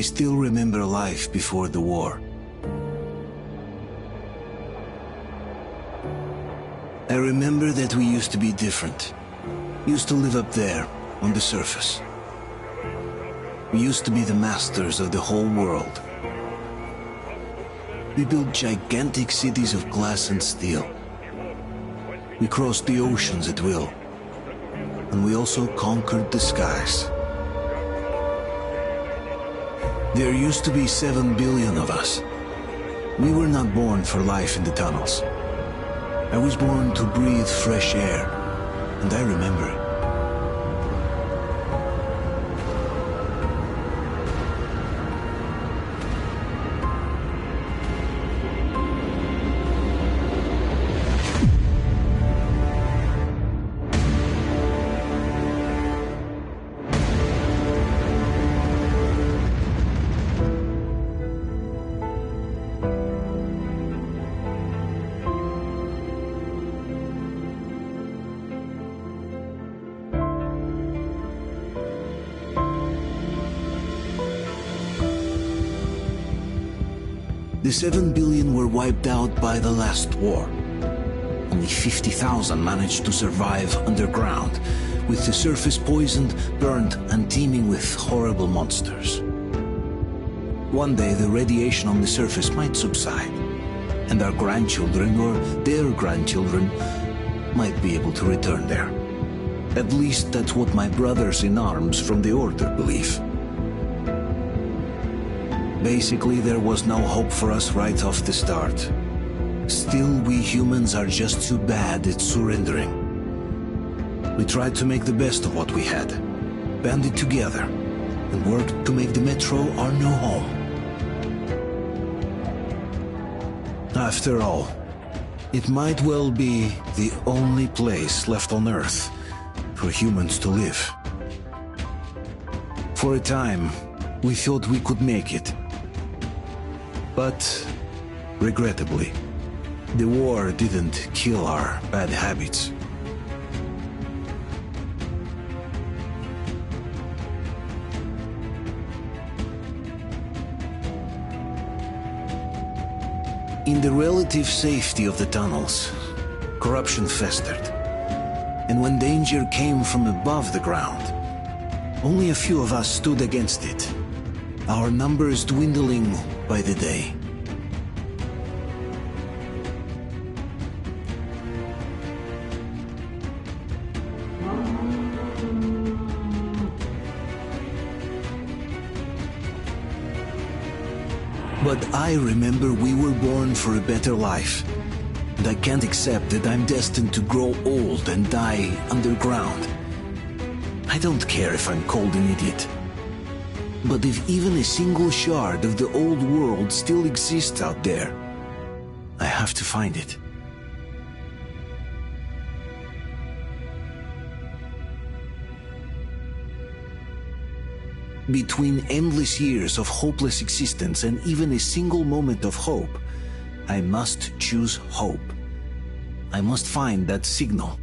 I still remember life before the war. I remember that we used to be different. Used to live up there, on the surface. We used to be the masters of the whole world. We built gigantic cities of glass and steel. We crossed the oceans at will. And we also conquered the skies. There used to be 7 billion of us. We were not born for life in the tunnels. I was born to breathe fresh air, and I remember it. The 7 billion were wiped out by the last war. Only 50,000 managed to survive underground, with the surface poisoned, burned, and teeming with horrible monsters. One day the radiation on the surface might subside, and our grandchildren or their grandchildren might be able to return there. At least that's what my brothers in arms from the Order believe. Basically, there was no hope for us right off the start. Still, we humans are just too bad at surrendering. We tried to make the best of what we had, banded together, and worked to make the Metro our new home. After all, it might well be the only place left on Earth for humans to live. For a time, we thought we could make it. But, regrettably, the war didn't kill our bad habits. In the relative safety of the tunnels, corruption festered. And when danger came from above the ground, only a few of us stood against it, our numbers dwindling by the day. But I remember we were born for a better life, and I can't accept that I'm destined to grow old and die underground. I don't care if I'm called an idiot. But if even a single shard of the old world still exists out there, I have to find it. Between endless years of hopeless existence and even a single moment of hope, I must choose hope. I must find that signal.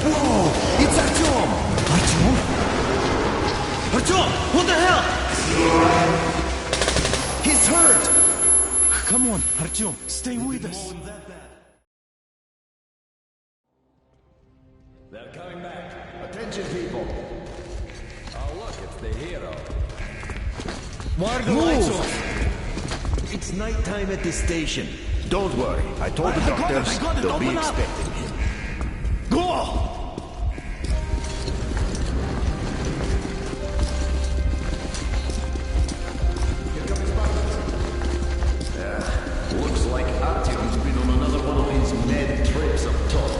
Whoa! It's Artyom! Artyom? Artyom! What the hell? He's hurt! Come on, Artyom, stay with us. They're coming back. Attention, people. Oh, look, it's the hero. Why are the lights off? It's nighttime at the station. Don't worry. I told the doctors they'll be expecting him. Go! Looks like Artyom's been on another one of his mad trips up top.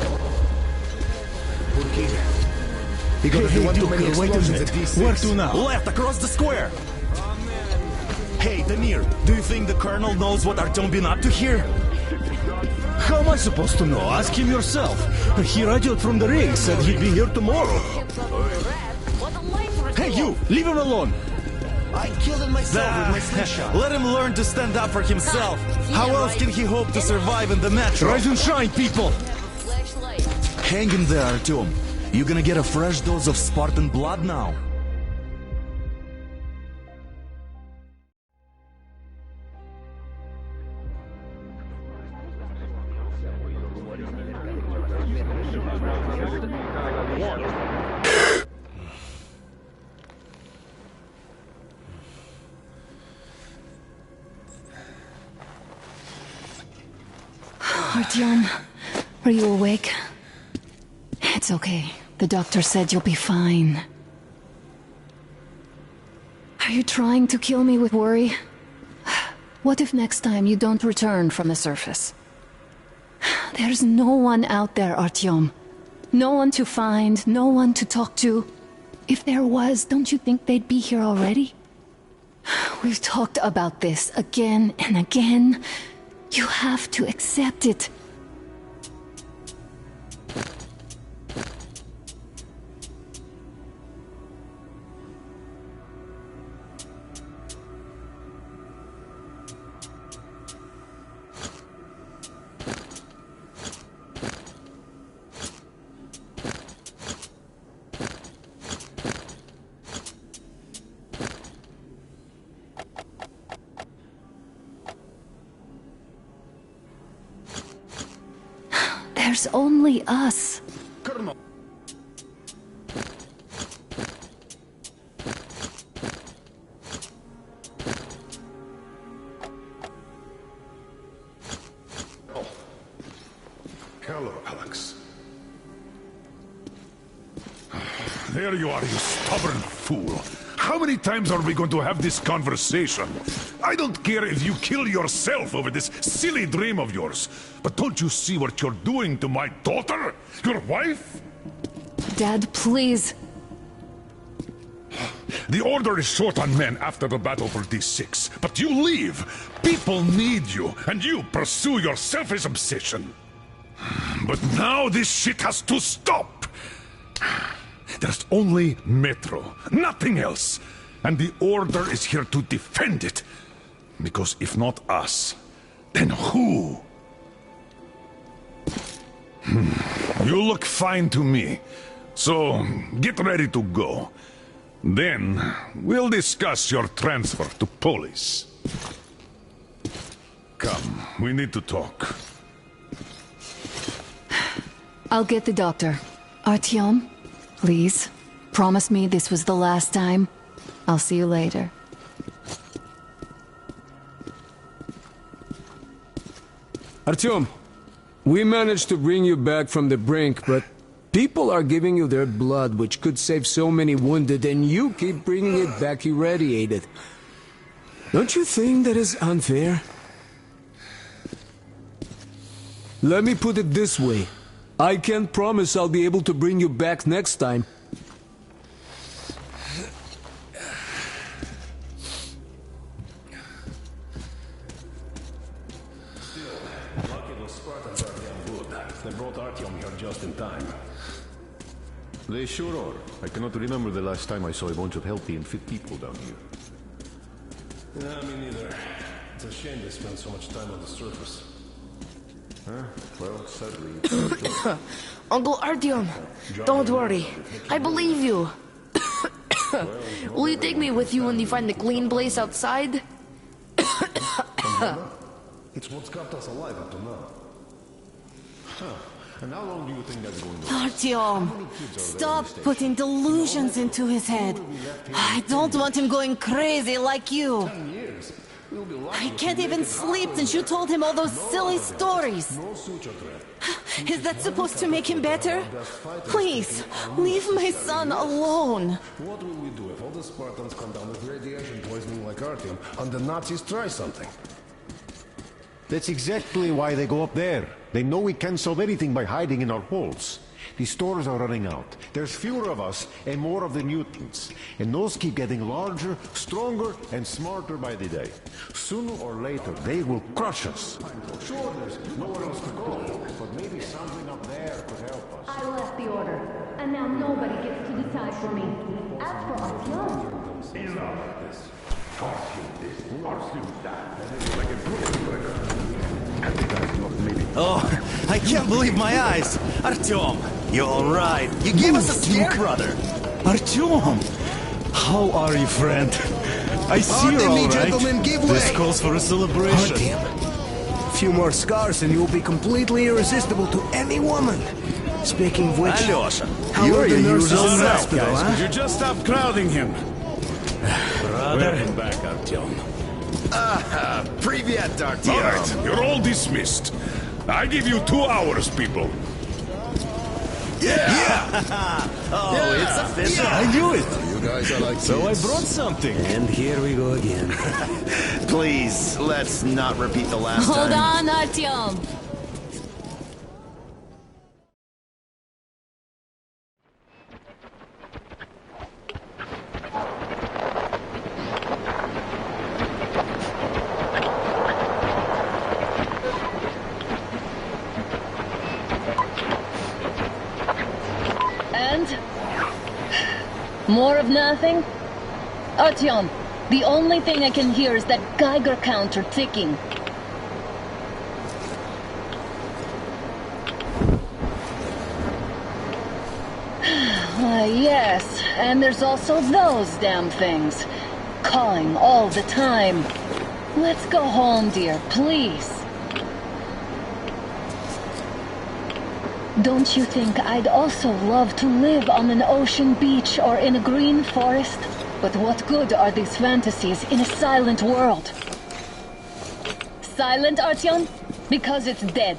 Hey, Duke, wait a minute. Where to now? Left, across the square! Hey, Damir, do you think the Colonel knows what Artyom been up to here? How am I supposed to know? Ask him yourself. He radioed from the ring, said he'd be here tomorrow. Hey, you! Leave him alone! I killed him myself with my slingshot. Let him learn to stand up for himself. How else can he hope to survive in the metro? Rise and shine, people! Hang in there, Artyom. You're gonna get a fresh dose of Spartan blood now. Artyom, are you awake? It's okay. The doctor said you'll be fine. Are you trying to kill me with worry? What if next time you don't return from the surface? There's no one out there, Artyom. No one to find, no one to talk to. If there was, don't you think they'd be here already? We've talked about this again and again. You have to accept it. There's only us. Colonel. Oh. Hello, Alex. There you are, you stubborn fool. How many times are we going to have this conversation? I don't care if you kill yourself over this silly dream of yours. But don't you see what you're doing to my daughter? Your wife? Dad, please. The Order is short on men after the battle for D6. But you leave. People need you, and you pursue your selfish obsession. But now this shit has to stop. There's only Metro, nothing else. And the Order is here to defend it. Because if not us, then who? You look fine to me. So, get ready to go. Then, we'll discuss your transfer to Polis. Come, we need to talk. I'll get the doctor. Artyom, please, promise me this was the last time. I'll see you later. Artyom, we managed to bring you back from the brink, but people are giving you their blood, which could save so many wounded, and you keep bringing it back irradiated. Don't you think that is unfair? Let me put it this way. I can't promise I'll be able to bring you back next time. They brought Artyom here just in time. They sure are. I cannot remember the last time I saw a bunch of healthy and fit people down here. Yeah, me neither. It's a shame they spend so much time on the surface. Huh? Well, sadly... Uncle Artyom, don't worry. I believe you. Will you take me with you when you find the clean place outside? It's what's kept us alive up to now. And how long do you think that's going to Artyom, stop putting delusions into his head. I don't want him going crazy like you. 10 years. We'll be I can't even sleep since you told him all those silly stories. no suture threat. Is that supposed to make him better? Please, leave my son alone. What will we do if all the Spartans come down with radiation poisoning like Artyom and the Nazis try something? That's exactly why they go up there. They know we can't solve anything by hiding in our holes. The stores are running out. There's fewer of us and more of the mutants. And those keep getting larger, stronger, and smarter by the day. Sooner or later, they will crush us. Sure, there's nowhere else to go, but maybe something up there could help us. I left the order, and now nobody gets to decide for me. As for Artyom, Oh, I can't believe my eyes! Artyom, you're alright. You gave us a scare, brother. Artyom! How are you, friend? I see you're Pardon me, alright. gentlemen, give This way. calls for a celebration. A few more scars and you'll be completely irresistible to any woman. Speaking of which, Alyosha, how You're are the your nurses usual in the self, hospital, guys. huh? Could you just stop crowding him? Brother. Welcome back, Artyom. Privyet, All Artyom. right, you're all dismissed. I give you 2 hours, people. It's official. I knew it. You guys are like So I brought something. And here we go again. Please, let's not repeat the last hold time. on, Artyom. And? More of nothing? Artyom, the only thing I can hear is that Geiger counter ticking. Yes, and there's also those damn things. Calling all the time. Let's go home, dear, please. Don't you think I'd also love to live on an ocean beach or in a green forest? But what good are these fantasies in a silent world? Silent, Artyom? Because it's dead.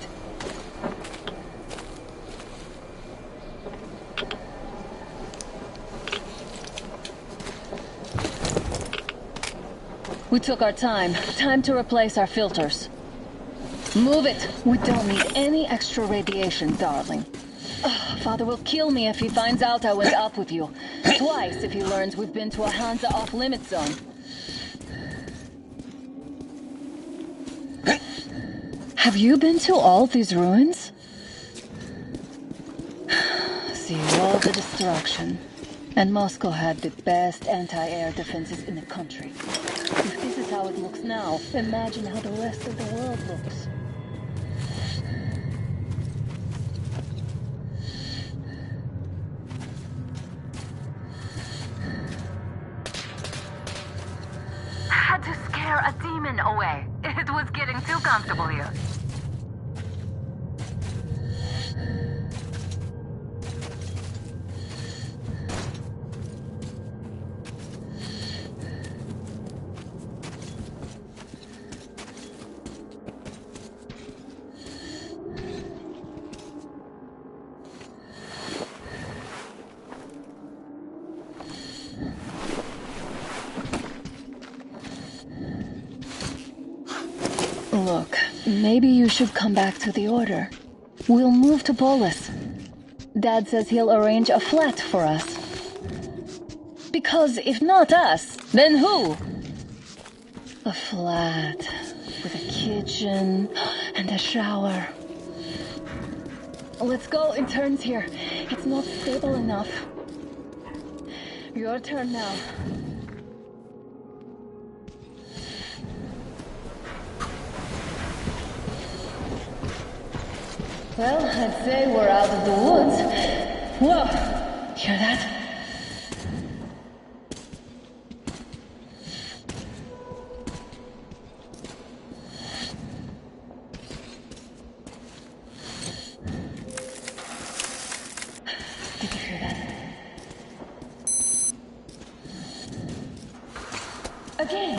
We took our time. Time to replace our filters. Move it! We don't need any extra radiation, darling. Ugh, Father will kill me if he finds out I went up with you. Twice if he learns we've been to a Hansa off-limit zone. Have you been to all these ruins? See all the destruction. And Moscow had the best anti-air defenses in the country. If this is how it looks now, imagine how the rest of the world looks. Had to scare a demon away. It was getting too comfortable here. Look, maybe you should come back to the Order. We'll move to Polis. Dad says he'll arrange a flat for us. Because if not us, then who? A flat with a kitchen and a shower. Let's go in turns here. It's not stable enough. Your turn now. Well, I'd say we're out of the woods. Whoa! Hear that? Did you hear that? Again!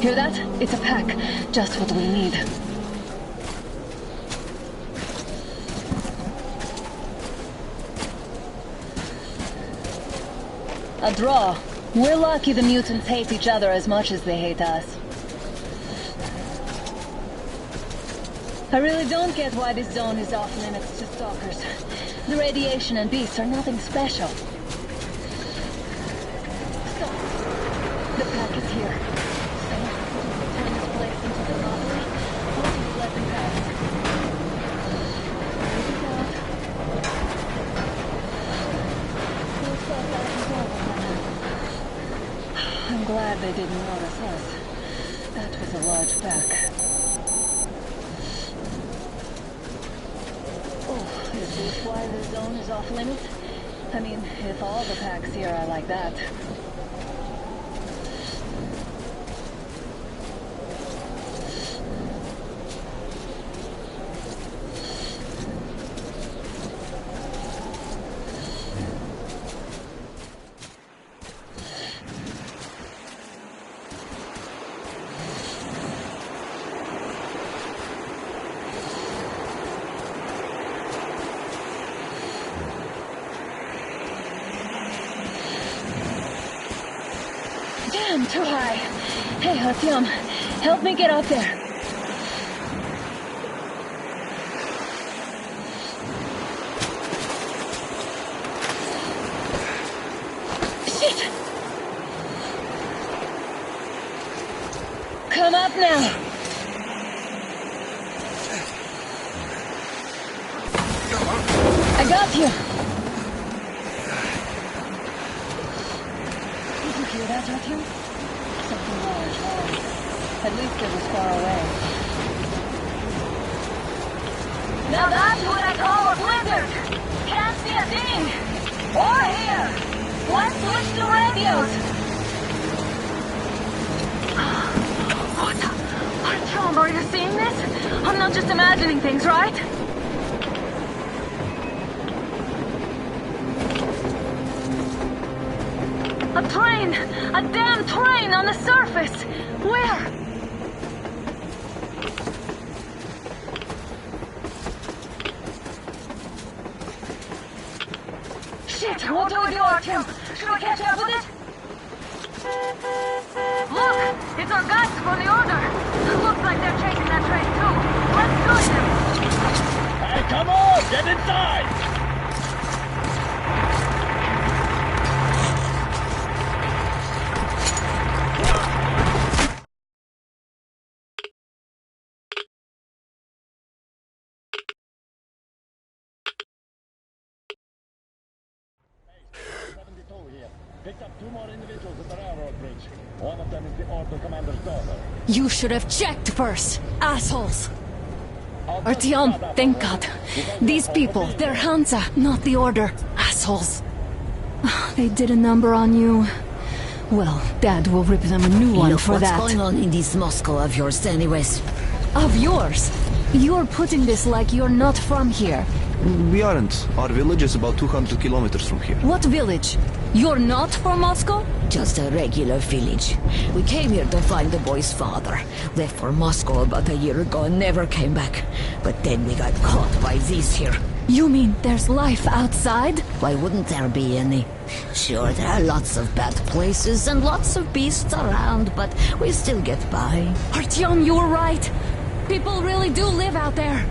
Hear that? It's a pack. Just what we need. A draw. We're lucky the mutants hate each other as much as they hate us. I really don't get why this zone is off limits to stalkers. The radiation and beasts are nothing special. Stop. The pack is here. Turn this place into the lottery. Please let them pass. Breathe it out. Looks like that is over now. I'm glad they didn't notice us. That was a large pack. Oh, is this why the zone is off limits? I mean, if all the packs here are like that. Damn, too high. Hey, Artyom, help me get up there. Shit! Come up now. I got you. Did you hear that, Artyom? Something large, at least it was far away. Now that's what I call a blizzard! Can't see a thing! Or hear! Let's switch to radios! What the? Artyom, are you seeing this? I'm not just imagining things, right? A train! A damn train on the surface! Where? Shit! What do we do, Artyom? Should we catch up with it? Look! It's our guys from the Order! Looks like they're chasing that train too! Let's join them! Hey, come on! Get inside! Picked up 2 more individuals at the railroad bridge. One of them is the Order Commander's daughter. You should have checked first, assholes! Artyom, thank God. These people, they're Hansa, not the Order. Assholes. They did a number on you. Well, Dad will rip them a new one for that. What's going on in this Moscow of yours anyways? Of yours? You're putting this like you're not from here. We aren't. Our village is about 200 kilometers from here. What village? You're not from Moscow? Just a regular village. We came here to find the boy's father. Left for Moscow about a year ago and never came back. But then we got caught by these here. You mean there's life outside? Why wouldn't there be any? Sure, there are lots of bad places and lots of beasts around, but we still get by. Artyom, you were right. People really do live out there.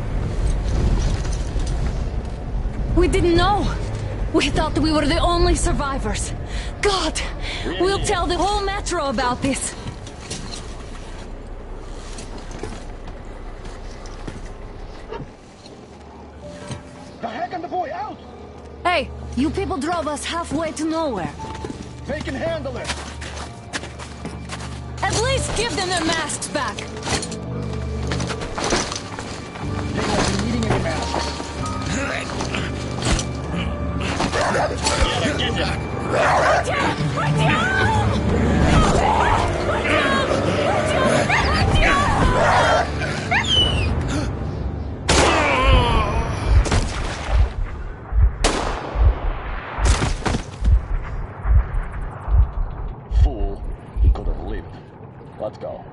We didn't know. We thought we were the only survivors. God, we'll tell the whole metro about this. The heck and the boy out! Hey, you people drove us halfway to nowhere. They can handle it! At least give them their masks back. They won't be needing any masks. Fool. He could have lived. Let's go.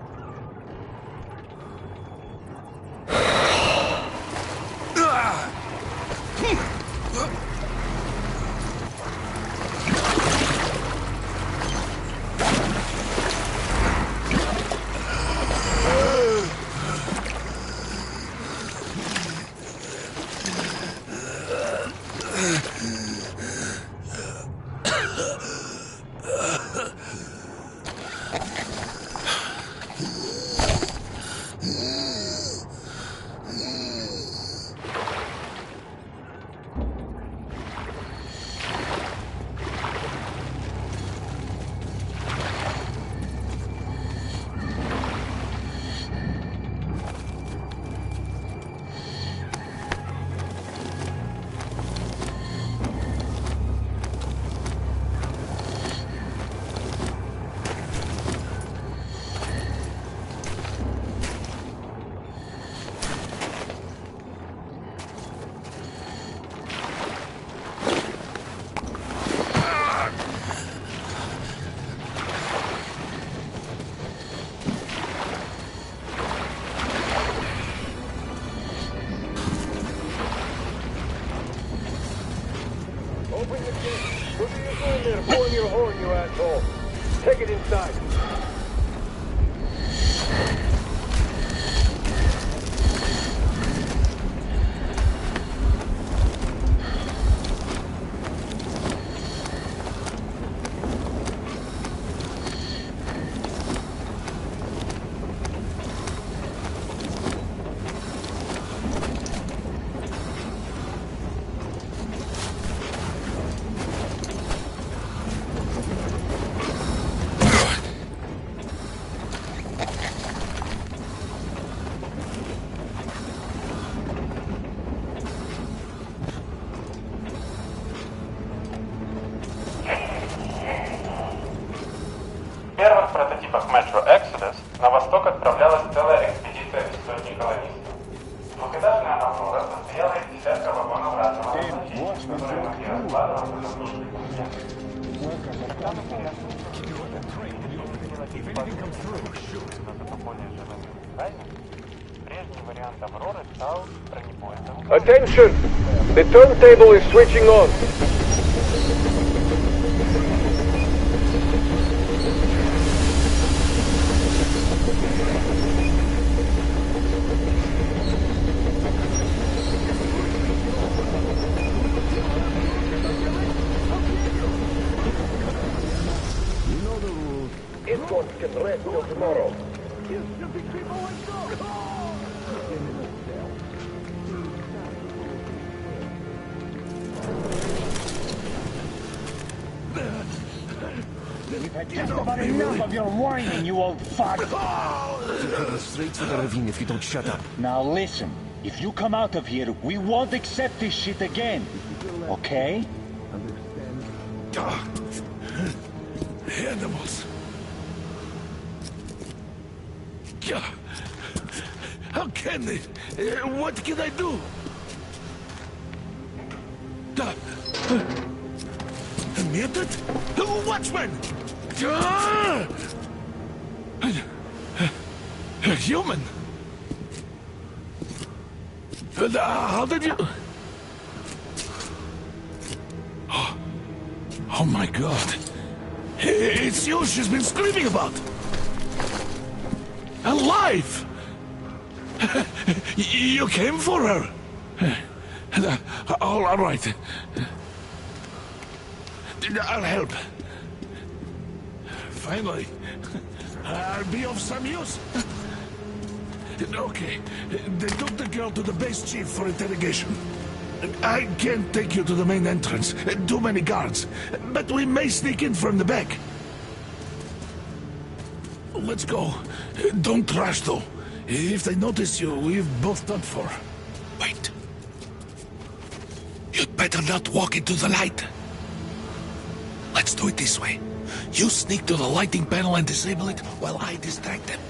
Open the gate. What are you doing there, blowing your horn, you asshole? Take it inside. В первых прототипах Metro Exodus на восток отправлялась целая экспедиция из сотни колонистов. Двухэтажная «Аврора» состояла из десятка вагонов разного назначения, которые могли раскладываться на нужные пути. Прежний вариант «Авроры» стал бронепоездом. Attention! The turntable is switching on. Escorts can rest till tomorrow. We've had just about enough of your whining, you old fuck! You're heading straight for the ravine if you don't shut up. Now listen. If you come out of here, we won't accept this shit again. Okay? Animals. How can they? What can I do? Mutant? Watchman! A human? How did you... Oh my God. It's you she's been screaming about. Alive! You came for her. All right. I'll help. Finally, I'll be of some use. Okay, they took the girl to the base chief for interrogation. I can't take you to the main entrance. Too many guards. But we may sneak in from the back. Let's go. Don't rush, though. If they notice you, we've both done for. Wait. You'd better not walk into the light. Let's do it this way. You sneak to the lighting panel and disable it while I distract them.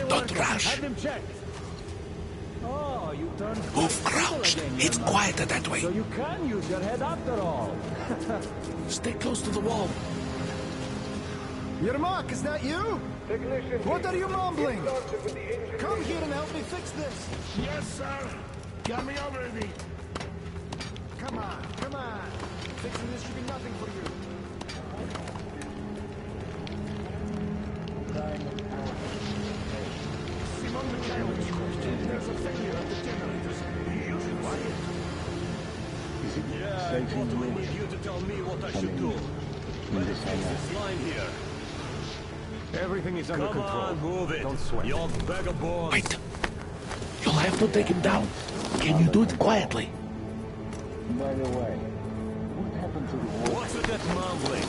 Don't rush. Have them check. Oh, you turned... Move crouched. It's quieter that way. So you can use your head after all. Stay close to the wall. Yermak, is that you? Technician, What are you mumbling? with the injured Come here and help me fix this. Yes, sir. Got me already. Come on, come on. Fixing this should be nothing for you. Simon Mikhailовich, there's a failure at the generators. You should quiet. Yeah, I thought we need you to tell me what I should do. Let's fix this line here. Everything is under control. Come on, move it. Don't sweat. You vagabonds. Wait. You'll have to take him down. Can you do it quietly? By the way, what happened to the war? What's with that mumbling?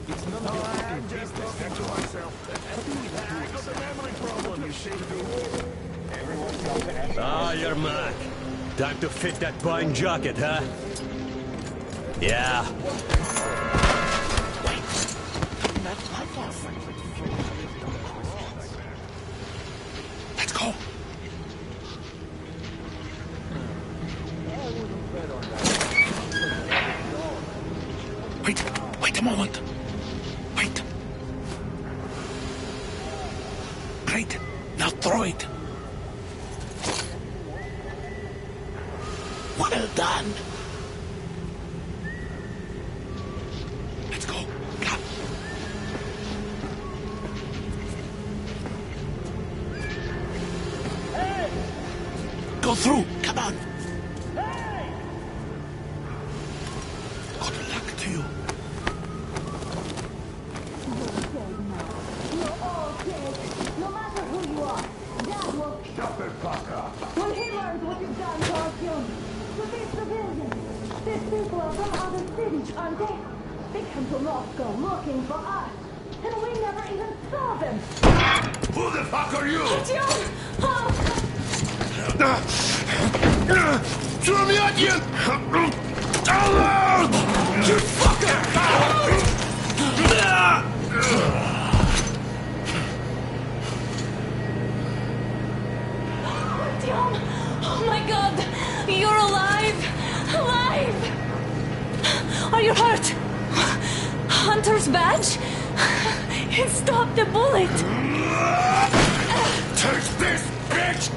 It's none of your fucking business. To myself. I got a memory problem, you see. Ah, you're Mac. Time to fit that pine jacket, huh? Yeah. Let's go. Wait a moment. Wait. Great. Now throw it. Well done. Let's go. Come. Hey! Go through. Come on. Hey! Good luck to you. No matter who you are, Dad will... Shut the fuck up. When he learns what you've done to our children, to these civilians, these people are from other cities, aren't they? They come to Moscow looking for us, and we never even saw them. Who the fuck are you? John! Throw me at you! You fucker! Dion! Oh my God! You're alive! Alive! Are you hurt? Hunter's badge? It stopped the bullet! Take this, bitch!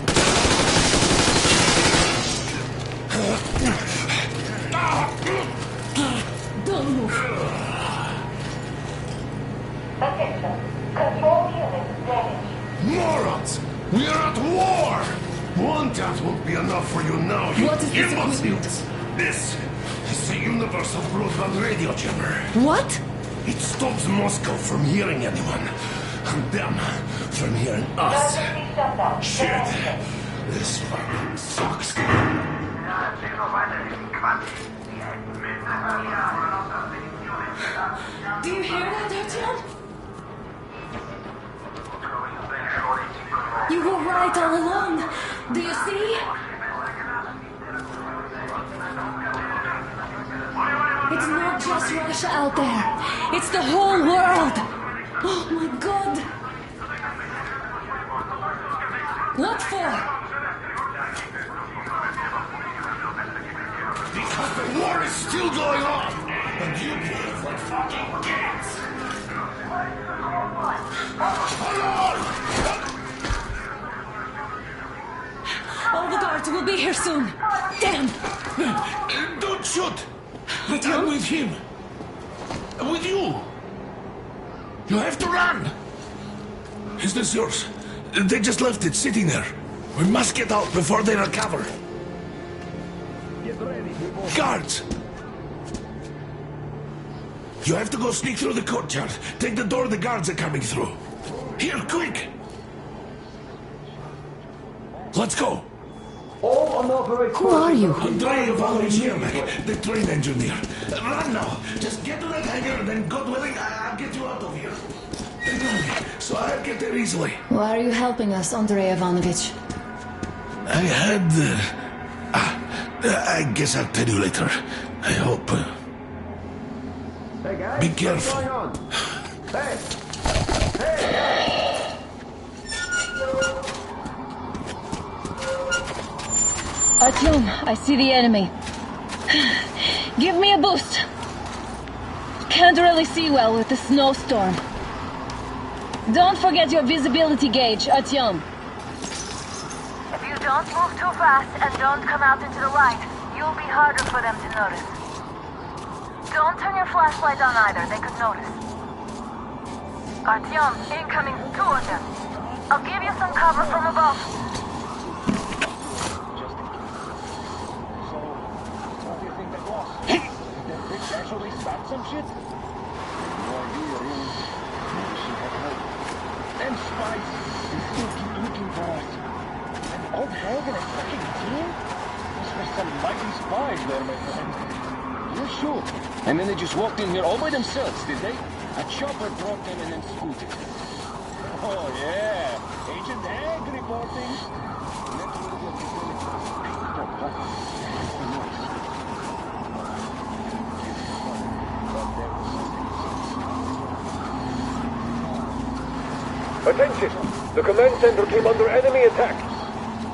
Don't move. Attention. Control unit damaged. Morons! We are at war! One tap won't be enough for you now, you What is this imbeciles! This is the universal broadband radio jammer. What? It stops Moscow from hearing anyone. Them from hearing us. Shit. This fucking sucks. Do you hear that, Artyom? You were right all along. Do you see? It's not just Russia out there. It's the whole world. Oh my God. What for? Because the war is still going on. And you pay for fucking gas. Hold on! All the guards will be here soon. Damn! Don't shoot! I'm with him. With you. You have to run. Is this yours? They just left it sitting there. We must get out before they recover. Get ready, people. Guards! You have to go sneak through the courtyard. Take the door the guards are coming through. Here, quick! Let's go! All unauthorized. Who are you? Andrei Ivanovich, the train engineer. Run now! Just get to that hangar, then God willing, I'll get you out of here. They know me, so I'll get there easily. Why are you helping us, Andrei Ivanovich? I had... I guess I'll tell you later. I hope. Hey guys, Be careful. what's going on? Hey! Hey! Artyom, I see the enemy. Give me a boost. Can't really see well with the snowstorm. Don't forget your visibility gauge, Artyom. If you don't move too fast and don't come out into the light, you'll be harder for them to notice. Don't turn your flashlight on either, they could notice. Artyom, incoming, 2 of them. I'll give you some cover from above. Actually start some shit? No idea, really. She had help. And spies, they still keep looking for us. And old Hagen and fucking team? Must be some mighty spies there, my friend. You're sure? And then they just walked in here all by themselves, did they? A chopper brought them and then scooted. Oh, yeah. Agent Hag reporting. Attention! The command center came under enemy attack.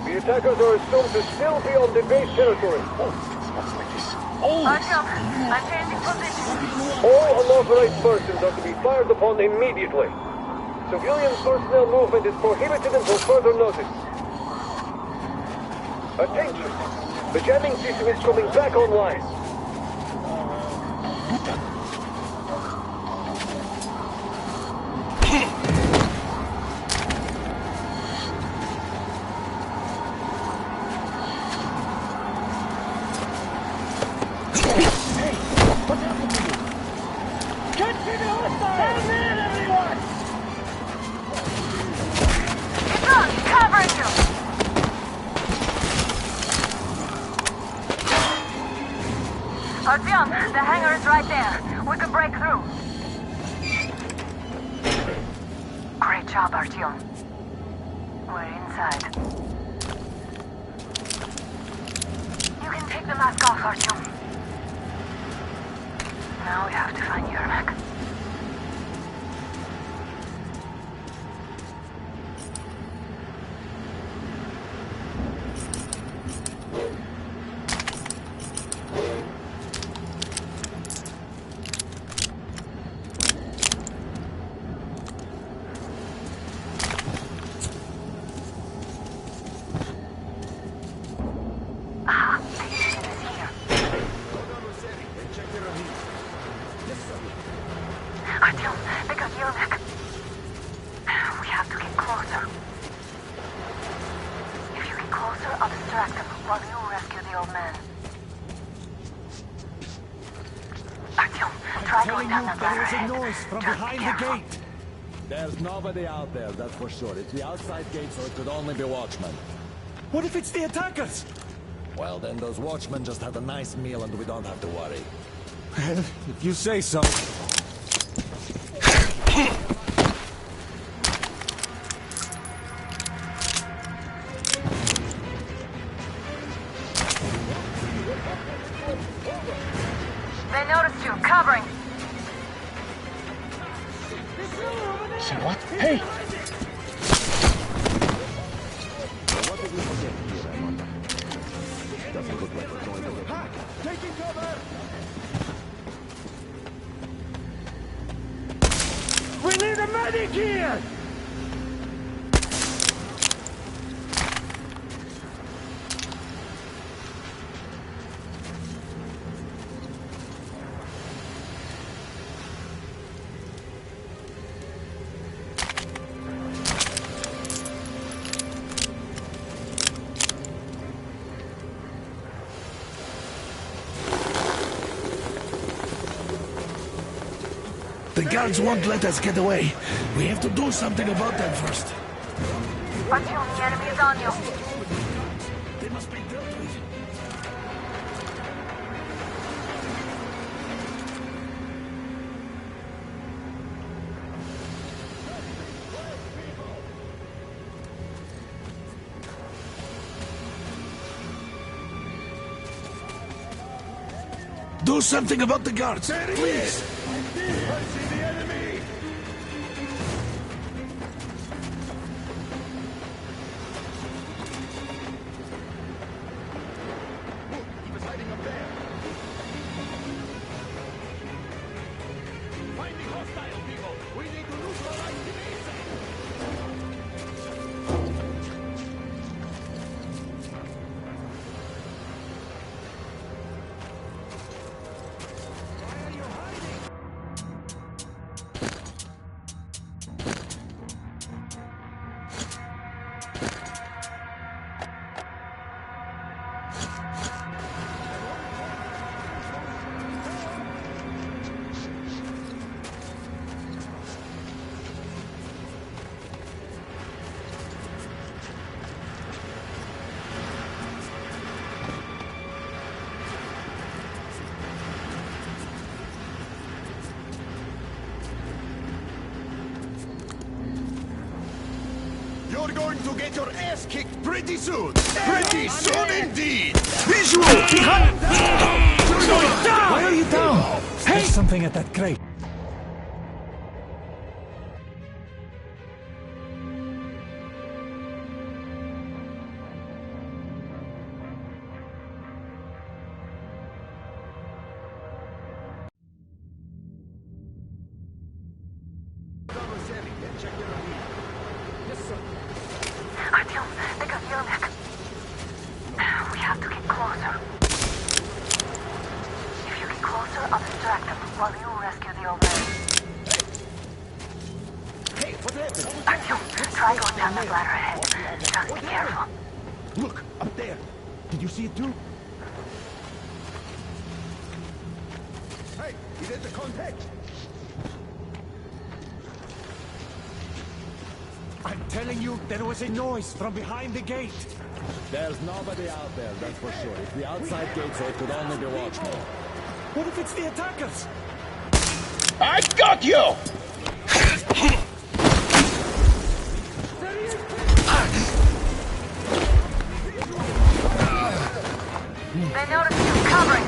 The attackers are assumed to still be on the base territory. Artyom, I'm changing position. All unauthorized persons are to be fired upon immediately. Civilian personnel movement is prohibited until further notice. Attention! The jamming system is coming back online. Artyom, the hangar is right there. We can break through. Great job, Artyom. We're inside. You can take the mask off, Artyom. Now we have to find Yermak. Artyom, they got Yermak. We have to get closer. If you get closer, I'll distract them while you rescue the old man. Artyom, try going down that ladder ahead. There was a noise from Just behind be the careful. gate. There's nobody out there, that's for sure. It's the outside gate, so it could only be watchmen. What if it's the attackers? Well, then those watchmen just had a nice meal and we don't have to worry. Well, if you say so. They noticed you. Covering. Say what? Hey! What did we forget here, I wonder? Doesn't look like we're going to look. Taking cover! We need a medic here! The guards won't let us get away. We have to do something about them first. Artyom, the enemy is on you. They must be dealt with. Do something about the guards, please! I see the enemy! Look, he was hiding up there. Finding hostile people! We need to neutralize the base! You're going to get your ass kicked pretty soon! Pretty soon indeed! Visual! Why are you down? There's something at that crate. Artyom, they got Yermak. We have to get closer. If you get closer, I'll distract them while you rescue the old man. Hey, what happened? Artyom, try going down that ladder ahead. Just be careful. Look, up there. Did you see it too? Hey, he did the contact! I'm telling you, there was a noise from behind the gate. There's nobody out there, that's for sure. It's the outside gate, so it could only be watchmen. What if it's the attackers? I got you! They noticed you. Covering.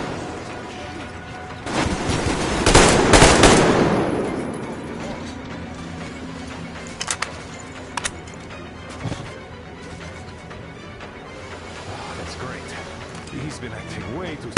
That's great. He's been acting way too...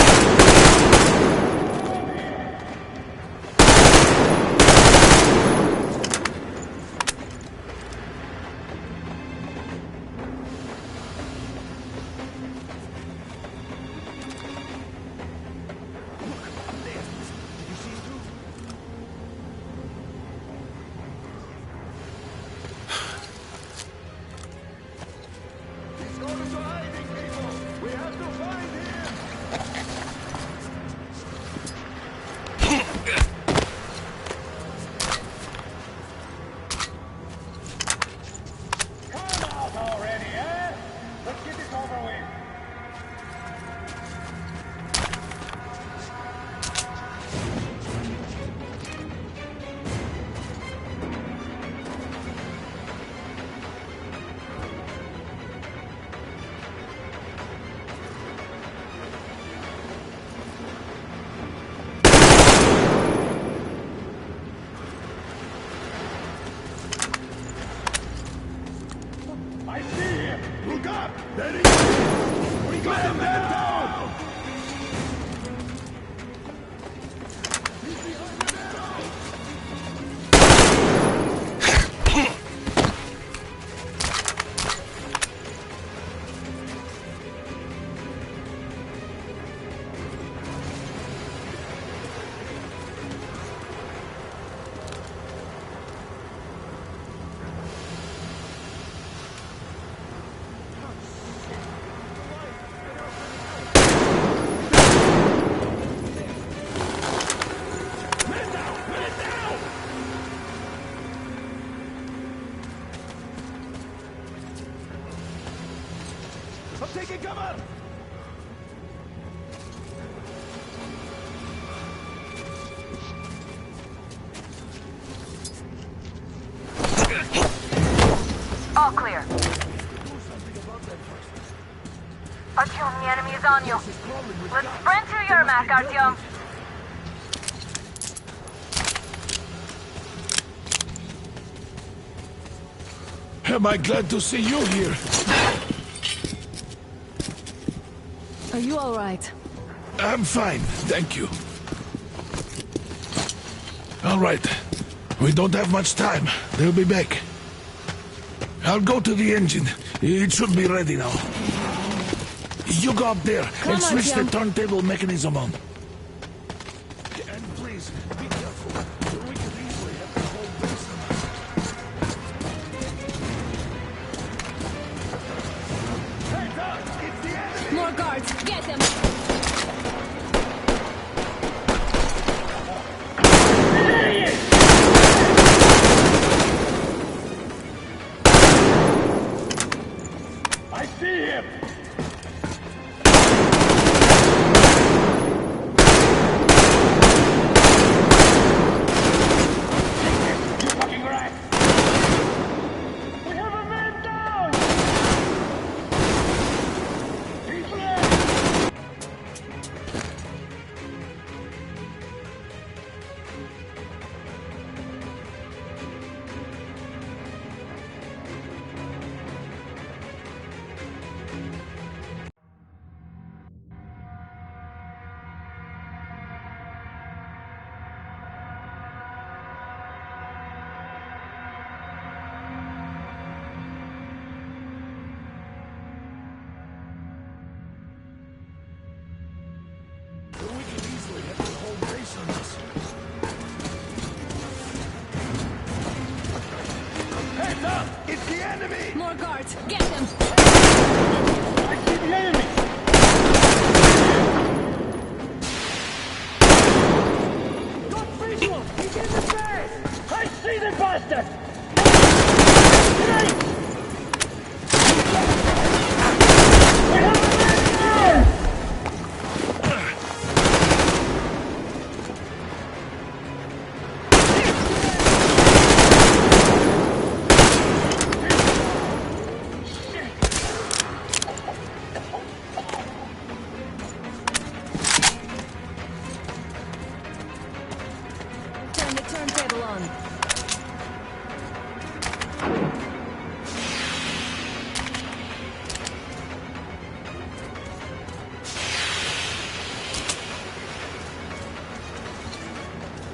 The enemy is on you. Let's sprint to Yermak, Artyom. Am I glad to see you here? Are you all right? I'm fine, thank you. All right. We don't have much time. They'll be back. I'll go to the engine. It should be ready now. You go up there and switch the turntable mechanism on. And please, be careful. We could easily have the whole base on us. Hey, Doc! It's the enemy! More guards! Get them! I see him! You fucking rat! We have a man down! He's left! We could easily have the whole base on us. Heads up! It's the enemy! More guards! Get them! I see the enemy! Got visual! He's in the base! I see the bastard! Great! We have a man down! Turn the turntable on.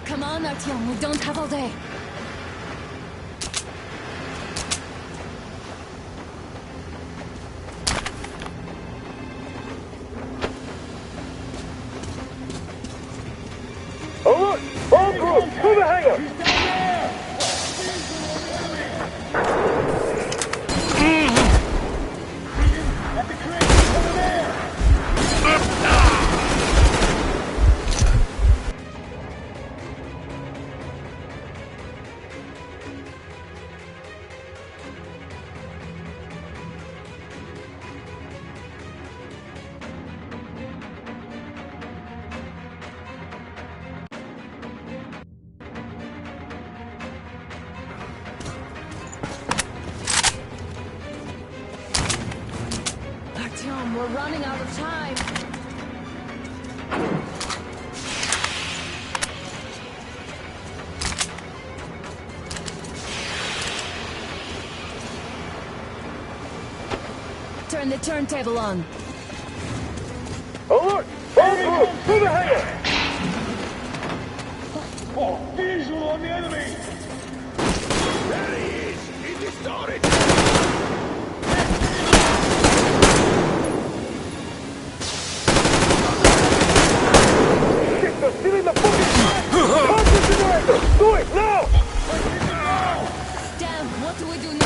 Come on, Artyom, we don't have all day. Alert! All groups, to the hangar! He's down there! At the crate, over there! Artyom, we're running out of time. Turn the turntable on. Alert! All groups, to the hangar! Oh, visual on the enemy! There he is! He just started! Shit, they're still in the fucking fire! Pump the generator! Do it, now! Damn, what do we do now?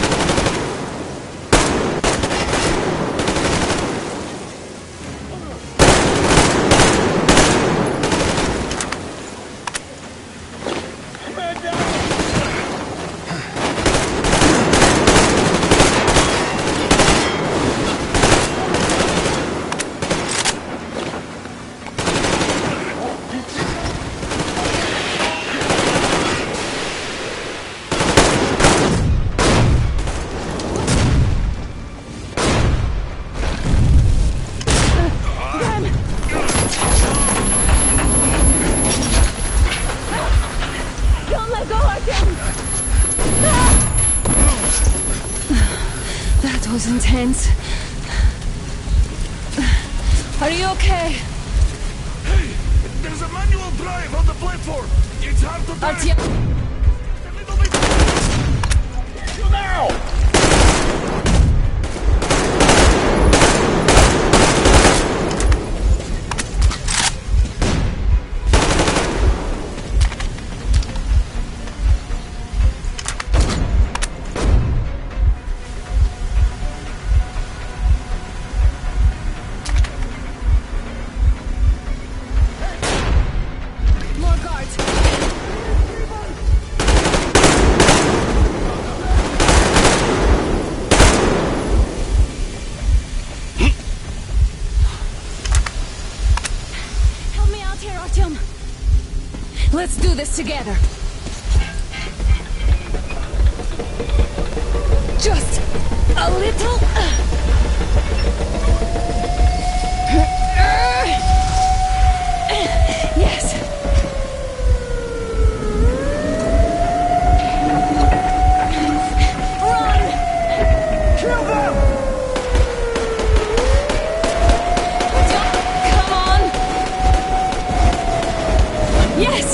Man down! tense. Are you okay? Hey, there's a manual drive on the platform. It's hard to drive. You now! More guards. Help me out here, Artyom. Let's do this together. Just a little. Yes. Run! Kill them! Come on! Yes!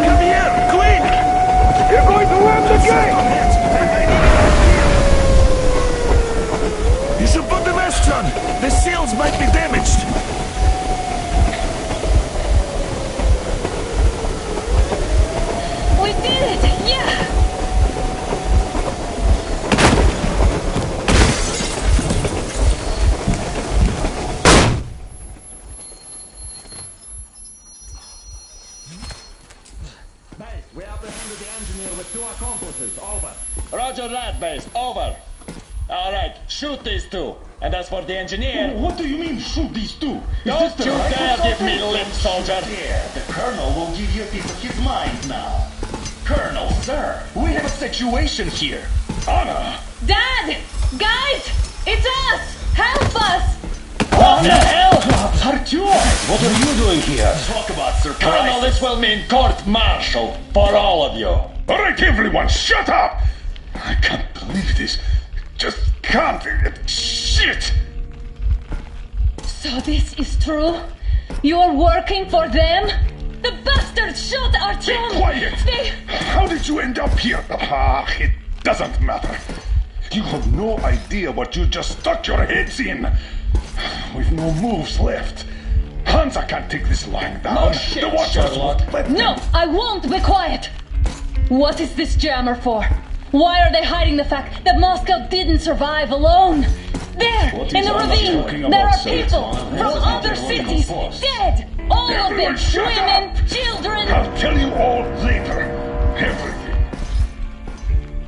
Come here, quick! You're going to ram the gate! You should put the vest on. The seals might be damaged. We did it! Yeah! Base, we apprehended the engineer with 2 accomplices. Over. Roger that, base. Over. All right, shoot these 2. And as for the engineer... What do you mean, shoot these 2? Don't you dare give me lip, soldier! Yeah, the Colonel will give you a piece of his mind now. Colonel, sir, we have a situation here. Anna! Dad! Guys! It's us! Help us! What the hell? Artyom, what are you doing here? Talk about surprise. Colonel, this will mean court-martial for all of you. All right, everyone, shut up! I can't believe this. Just can't. Shit! So this is true? You're working for them? The bastards shot Artyom! Be quiet! How did you end up here? It doesn't matter. You have no idea what you just stuck your heads in. We've no moves left. Hansa can't take this lying down. No shit, the Watchers won't let them. No, I won't be quiet! What is this jammer for? Why are they hiding the fact that Moscow didn't survive alone? There, in the ravine, there are people from other cities dead! All of them! Women, children! I'll tell you all later. Everything.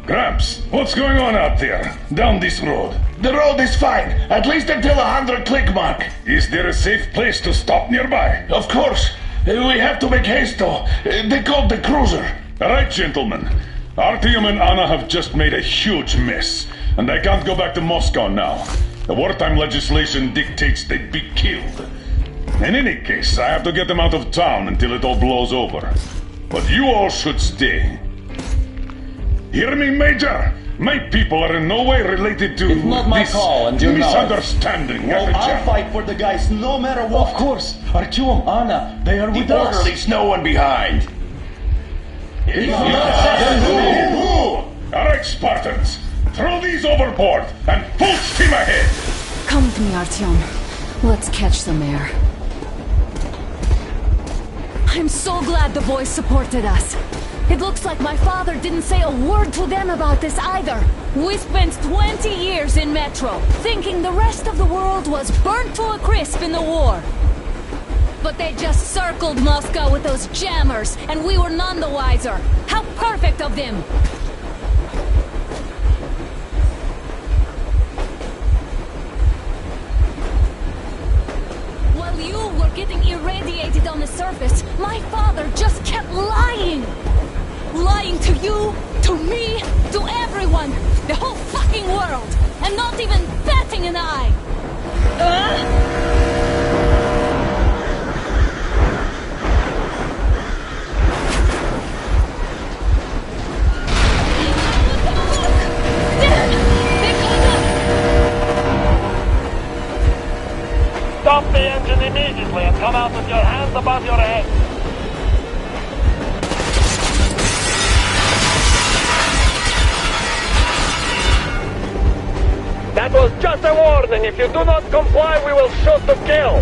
Gramps, what's going on out there? Down this road? The road is fine, at least until 100 click mark. Is there a safe place to stop nearby? Of course. We have to make haste though. They called the cruiser. All right, gentlemen. Artyom and Anna have just made a huge mess, and they can't go back to Moscow now. The wartime legislation dictates they be killed. In any case, I have to get them out of town until it all blows over. But you all should stay. Hear me, Major? My people are in no way related to It's not my this call, and you know it. misunderstanding. Well, at the I'll jam. fight for the guys no matter what. Of course. Artyom, Anna, they are with us. Leaves no one behind. All right, Spartans. Throw these overboard and full steam ahead. Come with me, Artyom. Let's catch some air. I'm so glad the boys supported us. It looks like my father didn't say a word to them about this either. We spent 20 years in Metro, thinking the rest of the world was burnt to a crisp in the war. But they just circled Moscow with those jammers, and we were none the wiser. How perfect of them! While you were getting irradiated on the surface, my father just kept lying! Lying to you, to me, to everyone! The whole fucking world! And not even batting an eye! Dad! Stop the engine immediately and come out with your hands above your head. That was just a warning. If you do not comply, we will shoot to kill.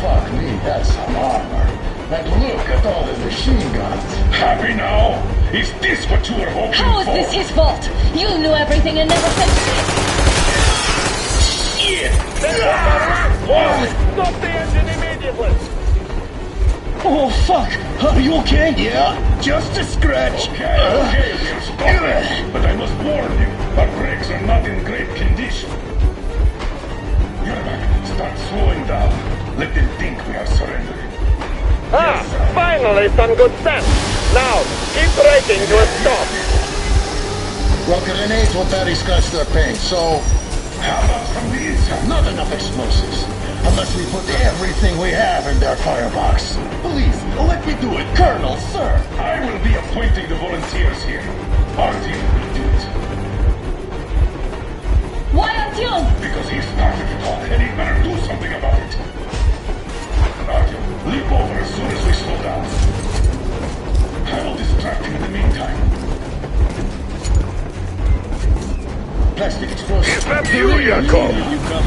Fuck me, that's some armor. And look at all the machine guns. Happy now? Is this what you were hoping for? How is this his fault? You knew everything and never said shit. Stop the engine immediately! Oh, fuck! Are you okay? Yeah, just a scratch. Okay, we'll stop. But I must warn you, our brakes are not in great condition. Yermak, start slowing down. Let them think we are surrendering. Ah, finally some good sense. Now, keep braking to a stop. Well, grenades will barely scratch their paint, so... How about from the inside? Not enough explosives. Unless we put everything we have in their firebox. Please, let me do it, Colonel, sir. I will be appointing the volunteers here. Our team will do it. Why Artyom? Because he started it all, and he better do something about it. Artyom, leap over as soon as we slow down. I will distract him in the meantime. Plastic explosive. Is that you, Yakov?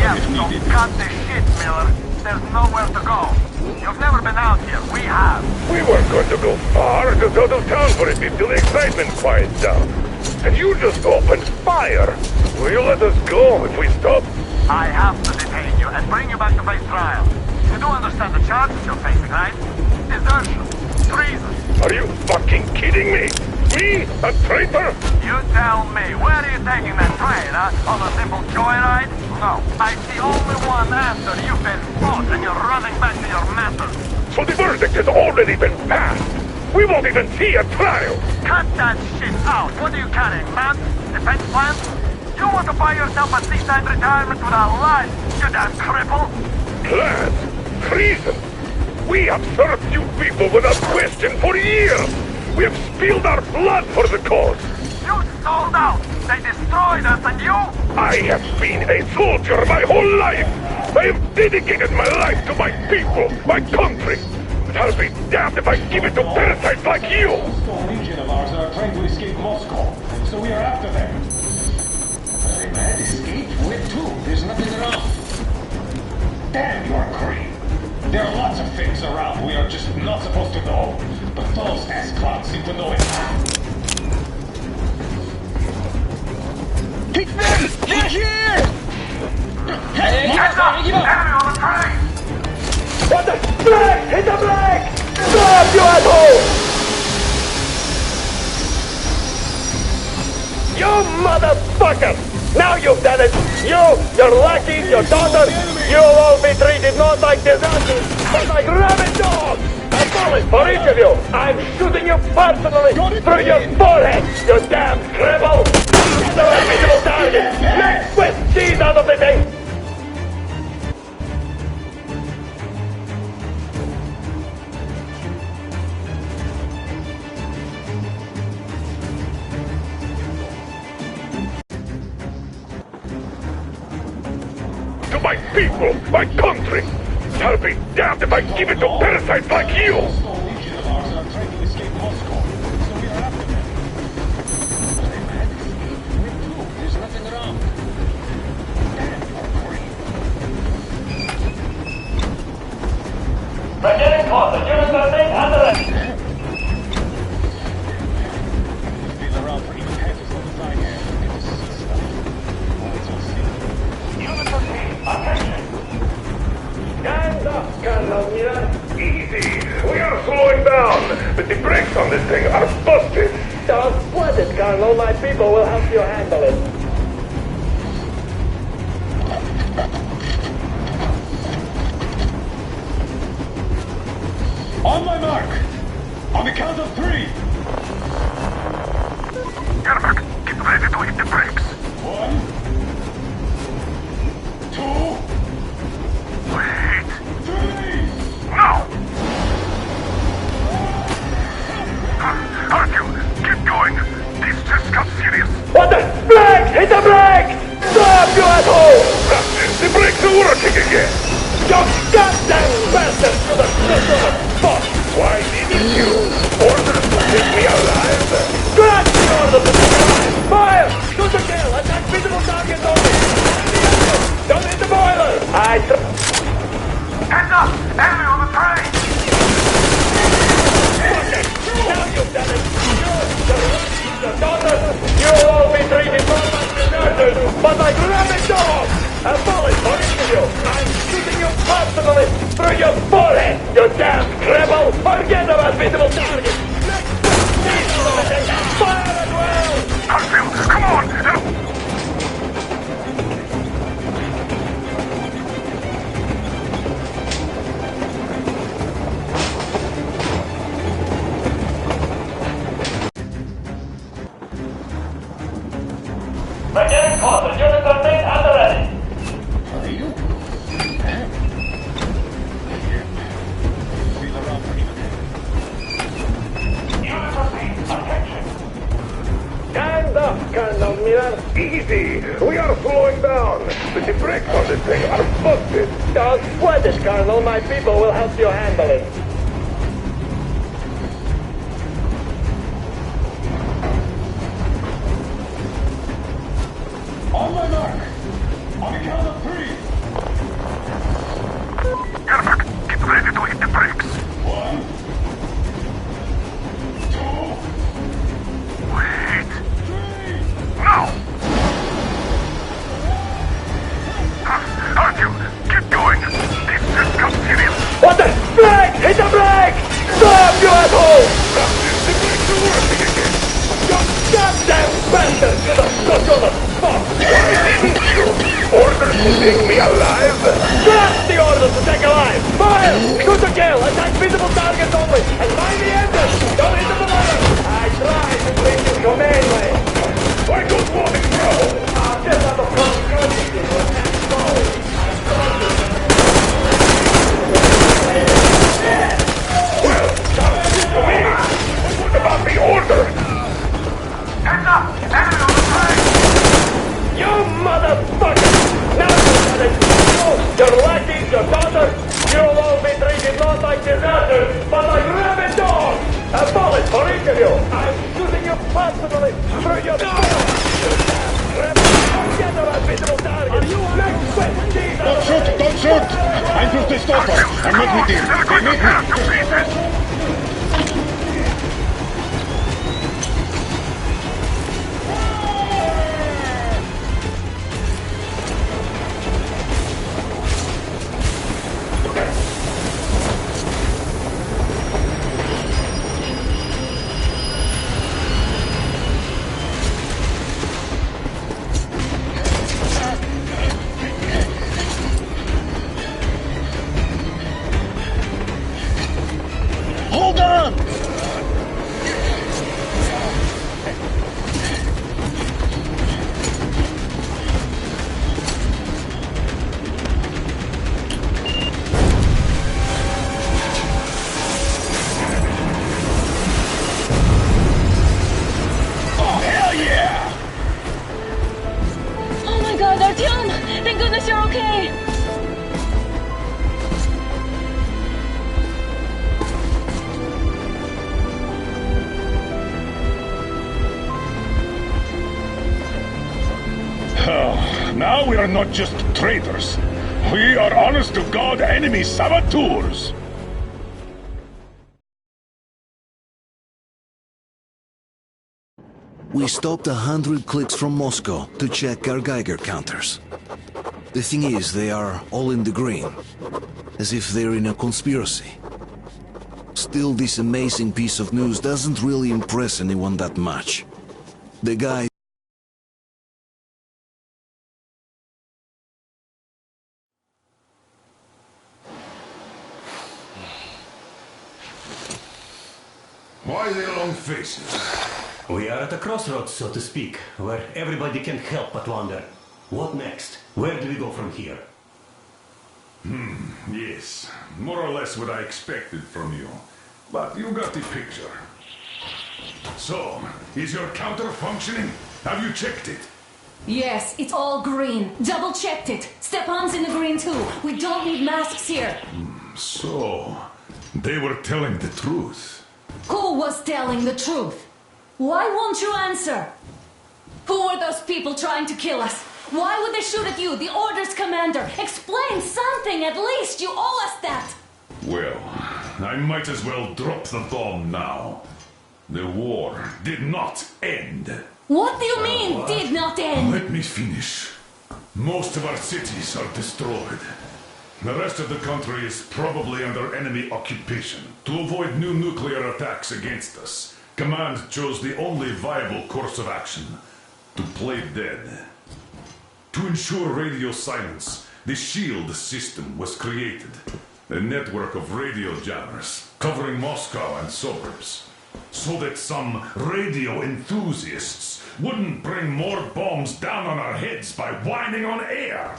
Yes, so cut the shit, Miller. There's nowhere to go. You've never been out here. We have. We weren't going to go far, just out of town for a bit till the excitement quiets down. And you just opened fire. Will you let us go if we stop? I have to detain you and bring you back to face trial. You do understand the charges you're facing, right? Desertion. Treason. Are you fucking kidding me? Me? A traitor? You tell me, where are you taking that train, huh? On a simple joyride? No. I see only one answer. You've been fought and you're running back to your masters. So the verdict has already been passed. We won't even see a trial. Cut that shit out. What are you carrying, man? Defense plans? You want to buy yourself a seaside retirement without life, you damn cripple? Plans? Treason? We have served you people without question for years. We have spilled our blood for the cause. You sold out. They destroyed us and you? I have been a soldier my whole life. I have dedicated my life to my people, my country. But I'll be damned if I give it to parasites like you. A legion of ours are trying to escape Moscow, so we are after them. They might escape? Where to? There's nothing around. Damn your cream. There are lots of things around we are just not supposed to know. But those ass clowns seem to know it. Hit them! They're here! Hey, hands up! Enemy on the train! What the? Black! Hit the black! Stop, you asshole! You motherfucker! Now you've done it! You, your lackeys, your daughters, you'll all be treated not like deserters, but like rabid dogs! A bullet for each of you! I'm shooting you personally through your forehead, you damn cripple! Get the repeatable target! Make swift cheese out of the thing! To my people, my country. I'll be damned if I give it to parasites like you. We're getting closer. Units are being under it. Stand up, Colonel Miller. Easy. We are slowing down, but the brakes on this thing are busted. Don't sweat it, Colonel. My people will help you handle it. On my mark. On the count of 3. Yermak, get ready to hit the brakes. 1, 2. Wait. 3. Now. Artyom, keep going. This just got serious. What the? Brake! Hit the brake! Stop, you asshole! The brakes are working again. You goddamn bastard! Fuck! Why didn't you order to take me alive? Scratch the order to take me alive! Fire! Shoot to kill! Attack visible targets only! Don't hit the boiler! Heads up! Enemy on the train! Fuck it! Now you've done it! Your daughter! You'll all be treated not like deserters, but like rabid dogs! A bullet for each of you! I'm shooting you personally through your forehead, you damn cripple! Forget about visible targets! Fire as well! Harfield, come on! We're getting closer. Units remain at the ready. Stand up, Colonel Miller. Easy. We are slowing down. The brakes on this thing are busted. Don't sweat it, Colonel. My people will help you handle it. On my mark. On the count of 3. Get ready to hit the brakes. 1, 2. Wait. 3. Now. Artyom, get going. This just got serious. What the? Brake! Hit the brake! Stop, you asshole! The brakes are working again. You goddamn bastard! You're the fuck! Why didn't you order to take me alive? That's the order to take alive! Fire! Shoot to kill! Attack visible targets only! And mind the engine! Don't hit the motor! I tried to bring you humanely! Why good morning, bro? Just out of courtesy to attack slowly. Well, sounds good to me! What about the order? Heads up! Enemy on the train! You motherfucker! Now you've done it! You, your lackeys, your daughter, you'll all be treated not like deserters, but like rabid dogs! A bullet for each of you! I'm shooting you personally through your skull! You damn rabid! Forget about visible targets! Next quick! Don't shoot! Don't shoot! I'm just a stopper! I'm not with you! They need me! Hold on! Oh, hell yeah! Oh my god, Artyom! Thank goodness you're okay! Now we are not just traitors. We are honest-to-God enemy saboteurs. We stopped 100 clicks from Moscow to check our Geiger counters. The thing is, they are all in the green, as if they're in a conspiracy. Still, this amazing piece of news doesn't really impress anyone that much. The guy... Why the long faces? We are at a crossroads, so to speak, where everybody can help but wonder. What next? Where do we go from here? Yes, more or less what I expected from you. But you got the picture. So, is your counter functioning? Have you checked it? Yes, it's all green. Double-checked it. Stepan's in the green too. We don't need masks here. So, they were telling the truth. Who was telling the truth? Why won't you answer? Who were those people trying to kill us? Why would they shoot at you, the Order's commander? Explain something, at least. You owe us that. Well, I might as well drop the bomb now. The war did not end. What do you mean, did not end? Let me finish. Most of our cities are destroyed. The rest of the country is probably under enemy occupation. To avoid new nuclear attacks against us, Command chose the only viable course of action: to play dead. To ensure radio silence, the SHIELD system was created. A network of radio jammers covering Moscow and suburbs. So that some radio enthusiasts wouldn't bring more bombs down on our heads by whining on air.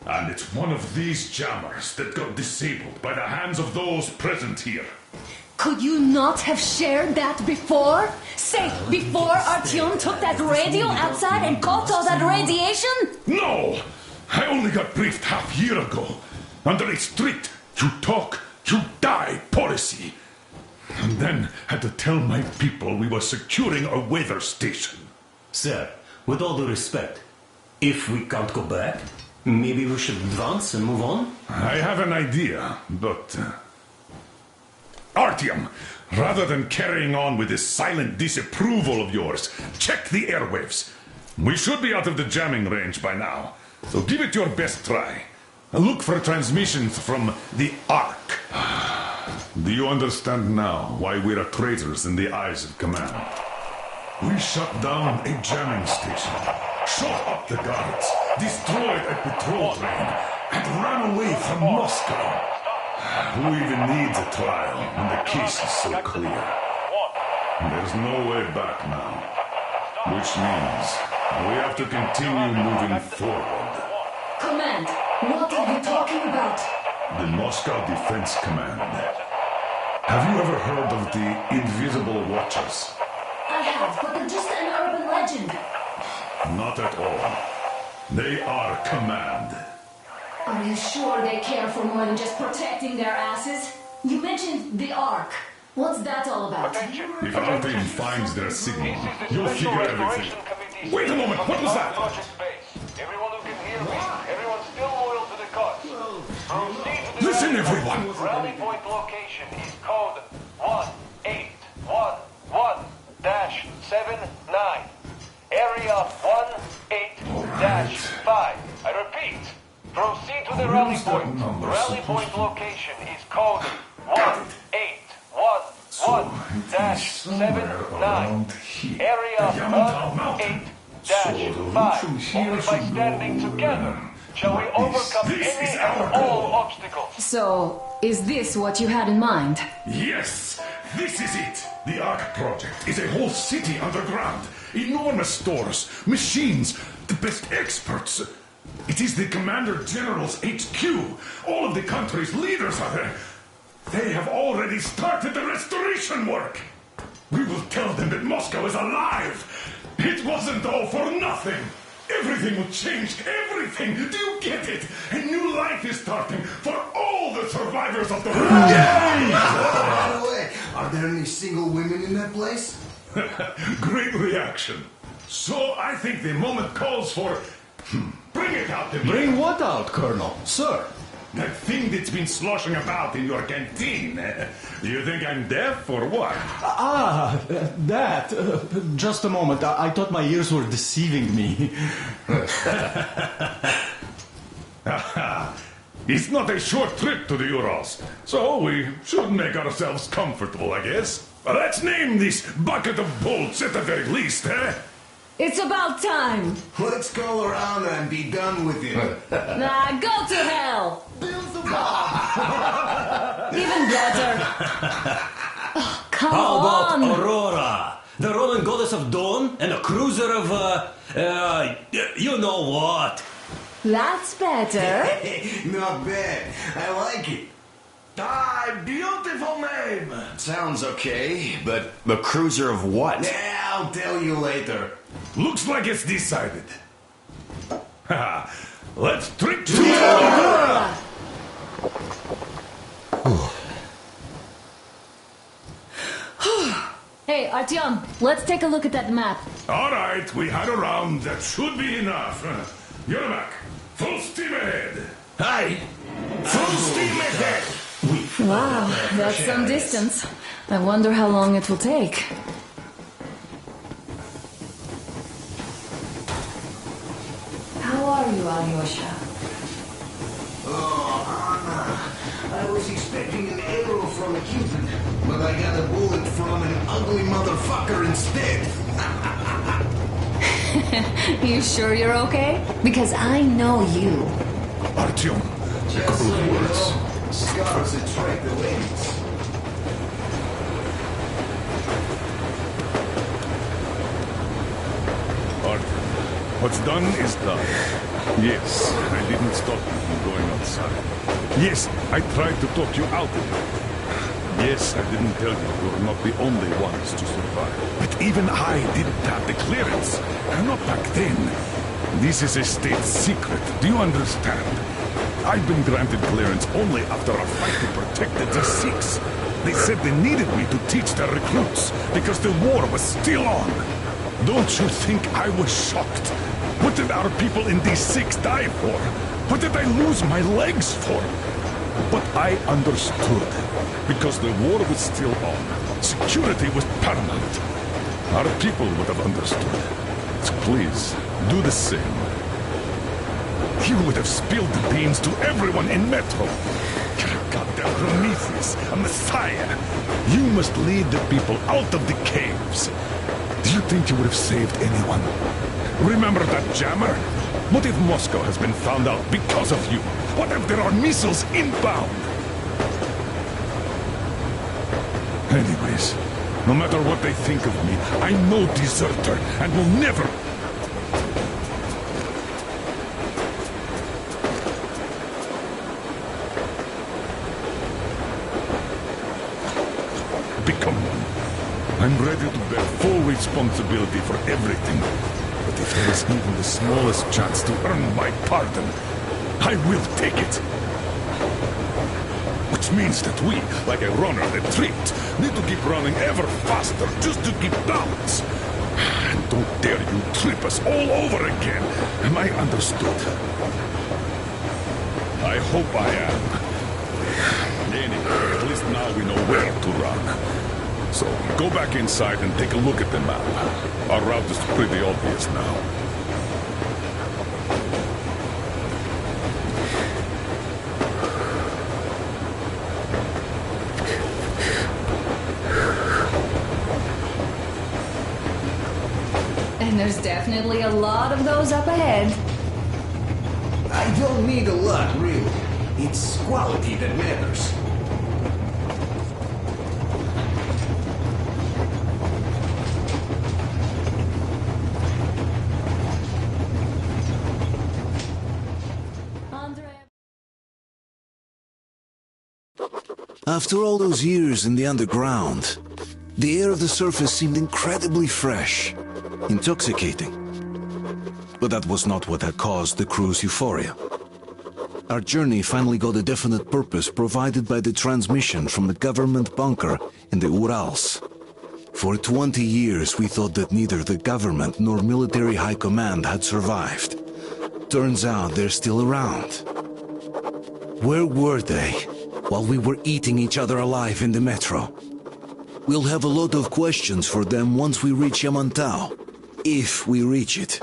And it's one of these jammers that got disabled by the hands of those present here. Could you not have shared that before? Say, before Artyom took that radio outside and caught all that radiation? No! I only got briefed half year ago. Under a strict, you talk, you die policy. And then had to tell my people we were securing a weather station. Sir, with all due respect, if we can't go back, maybe we should advance and move on? I have an idea, but... Artyom, rather than carrying on with this silent disapproval of yours, check the airwaves. We should be out of the jamming range by now, so give it your best try. Look for transmissions from the Ark. Do you understand now why we are traitors in the eyes of Command? We shut down a jamming station, shot up the guards, destroyed a patrol train, and ran away from Moscow. Who even needs a trial when the case is so clear? There's no way back now, which means we have to continue moving forward. Command, what are you talking about? The Moscow Defense Command. Have you ever heard of the Invisible Watchers? I have, but they're just an urban legend. Not at all. They are Command. Are you sure they care for more than just protecting their asses? You mentioned the Ark. What's that all about? If Artyom finds their signal, you'll figure everything. Wait a moment, what was that? Everyone who can hear me, everyone's still loyal to the cause. Proceed to the Listen, everyone! Rally point location is code 1811-79. Area 18-5. I repeat, proceed to the rally point. Rally point location is code 1811-79. Area 18-5. Only by standing together shall we overcome any and all obstacles. So, is this what you had in mind? Yes, this is it. The Ark Project is a whole city underground. Enormous stores, machines, the best experts. It is the Commander General's HQ. All of the country's leaders are there. They have already started the restoration work. We will tell them that Moscow is alive. It wasn't all for nothing. Everything will change. Everything. Do you get it? A new life is starting for all the survivors of the war. By the way, are there any single women in that place? Great reaction. So I think the moment calls for... Bring it out, Demir. Bring what out, Colonel? Sir? That thing that's been sloshing about in your canteen. Do you think I'm deaf or what? That. Just a moment. I thought my ears were deceiving me. It's not a short trip to the Urals, so we should make ourselves comfortable, I guess. Let's name this bucket of bolts at the very least, eh? It's about time. Let's go around and be done with it. Nah, go to hell. Even better. Oh, come How about on. Aurora, the Roman goddess of dawn, and a cruiser of, you know what? That's better. Not bad. I like it. Beautiful name. Sounds okay, but the cruiser of what? Yeah, I'll tell you later. Looks like it's decided. Let's drink to Hey, Artyom, let's take a look at that map. All right, we had a round. That should be enough. You're back. Full steam ahead. Aye. Full steam ahead. Wow, that's some distance. I wonder how long it will take. How are you, Alyosha? Oh, Anna. I was expecting an arrow from a Cupid, but I got a bullet from an ugly motherfucker instead. You sure you're okay? Because I know you. Artyom, a couple of words. Scars attract the ladies. Artyom, what's done is done. Yes, I didn't stop you from going outside. Yes, I tried to talk you out of it. Yes, I didn't tell you you're not the only ones to survive. But even I didn't have the clearance. Not back then. This is a state secret. Do you understand? I've been granted clearance only after a fight to protect the D6. They said they needed me to teach their recruits because the war was still on. Don't you think I was shocked? What did our people in D6 die for? What did I lose my legs for? But I understood. Because the war was still on. Security was paramount. Our people would have understood. So please, do the same. You would have spilled the beans to everyone in Metro. You're a goddamn Prometheus, a messiah. You must lead the people out of the caves. Do you think you would have saved anyone? Remember that jammer? What if Moscow has been found out because of you? What if there are missiles inbound? Anyways, no matter what they think of me, I'm no deserter and will never... become one. I'm ready to bear full responsibility for everything. But if there is even the smallest chance to earn my pardon, I will take it. Which means that we, like a runner that tripped, need to keep running ever faster just to keep balance. And don't dare you trip us all over again. Am I understood? I hope I am. Anyway, at least now we know where to run. So, go back inside and take a look at the map. Our route is pretty obvious now. And there's definitely a lot of those up ahead. I don't need a lot, really. It's quality that matters. After all those years in the underground, the air of the surface seemed incredibly fresh, intoxicating. But that was not what had caused the crew's euphoria. Our journey finally got a definite purpose provided by the transmission from the government bunker in the Urals. For 20 years we thought that neither the government nor military high command had survived. Turns out they're still around. Where were they while we were eating each other alive in the metro? We'll have a lot of questions for them once we reach Yamantau, if we reach it.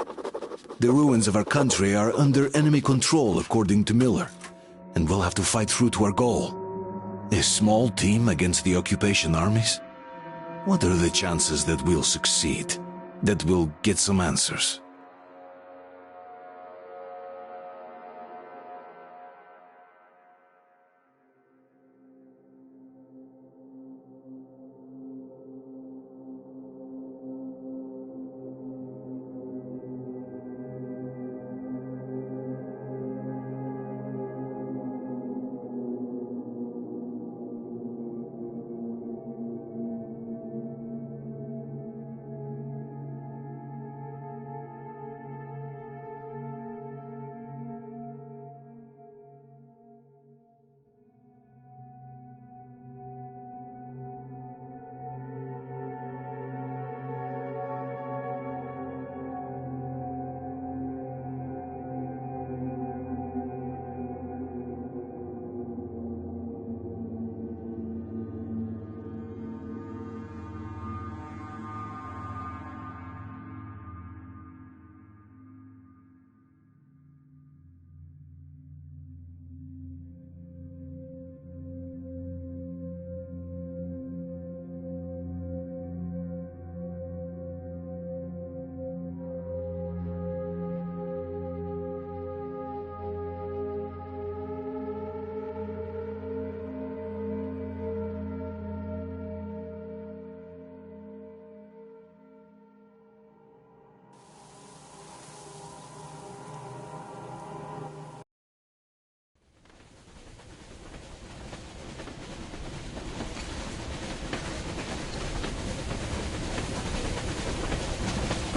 The ruins of our country are under enemy control, according to Miller, and we'll have to fight through to our goal. A small team against the occupation armies? What are the chances that we'll succeed? That we'll get some answers?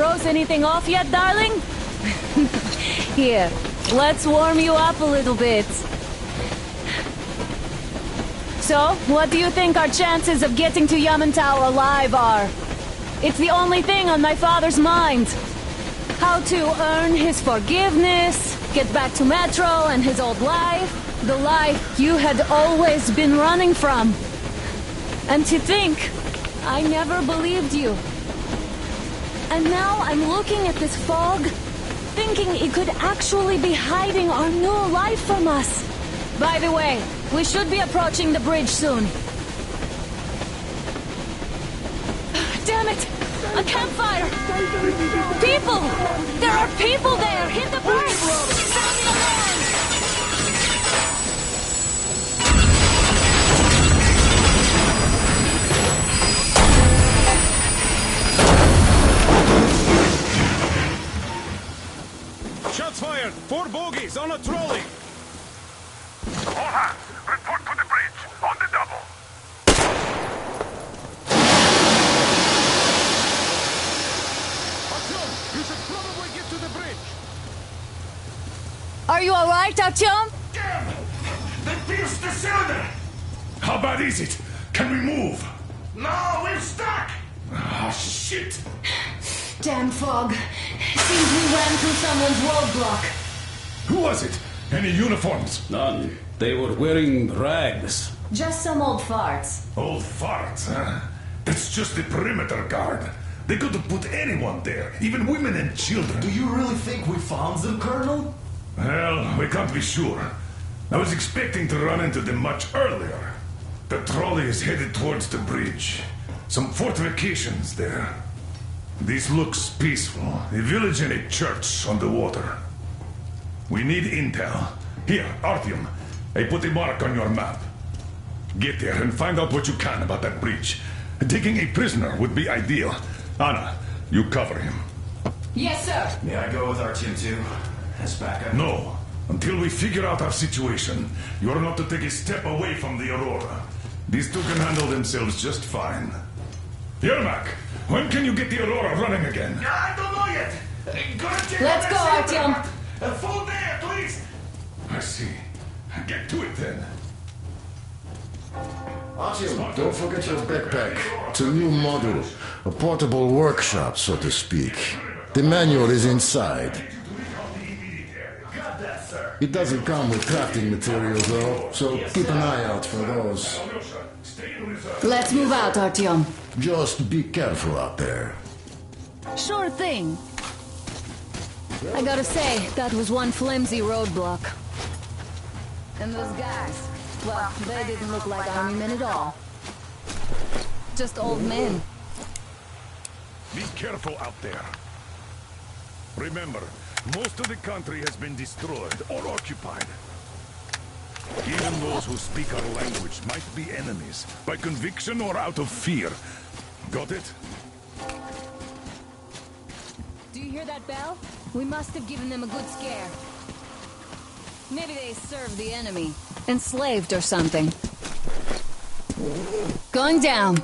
froze anything off yet, darling? Here, let's warm you up a little bit. So, what do you think our chances of getting to Yamantau alive are? It's the only thing on my father's mind. How to earn his forgiveness, get back to Metro and his old life. The life you had always been running from. And to think, I never believed you. And now I'm looking at this fog, thinking it could actually be hiding our new life from us. By the way, we should be approaching the bridge soon. Damn it! A campfire! People! There are people there! Hit the brakes! Sound the alarm! Shots fired! 4 bogies on a trolley! All hands, report to the bridge, on the double. Artyom, you should probably get to the bridge! Are you alright, Artyom? Damn! They pierced the cylinder! How bad is it? Can we move? No, we're stuck! Ah, shit! Damn fog. Seems we ran through someone's roadblock. Who was it? Any uniforms? None. They were wearing rags. Just some old farts. Old farts, huh? That's just the perimeter guard. They could have put anyone there, even women and children. Do you really think we found them, Colonel? Well, we can't be sure. I was expecting to run into them much earlier. The trolley is headed towards the bridge. Some fortifications there. This looks peaceful. A village and a church on the water. We need intel. Here, Artyom. I put a mark on your map. Get there and find out what you can about that bridge. Taking a prisoner would be ideal. Anna, you cover him. Yes, sir. May I go with Artyom too? As backup? No. Until we figure out our situation, you're not to take a step away from the Aurora. These two can handle themselves just fine. Yermak, when can you get the Aurora running again? I don't know yet. Let's go, Artyom. A full day at least. I see. Get to it then. Artyom, don't forget your backpack. It's a new model. A portable workshop, so to speak. The manual is inside. It doesn't come with crafting materials, though, so keep an eye out for those. Let's move out, Artyom. Just be careful out there. Sure thing. I gotta say, that was one flimsy roadblock. And those guys, well, they didn't look like army men at all. Just old men. Be careful out there. Remember, most of the country has been destroyed or occupied. Even those who speak our language might be enemies, by conviction or out of fear. Got it? Do you hear that bell? We must have given them a good scare. Maybe they served the enemy. Enslaved or something. Going down.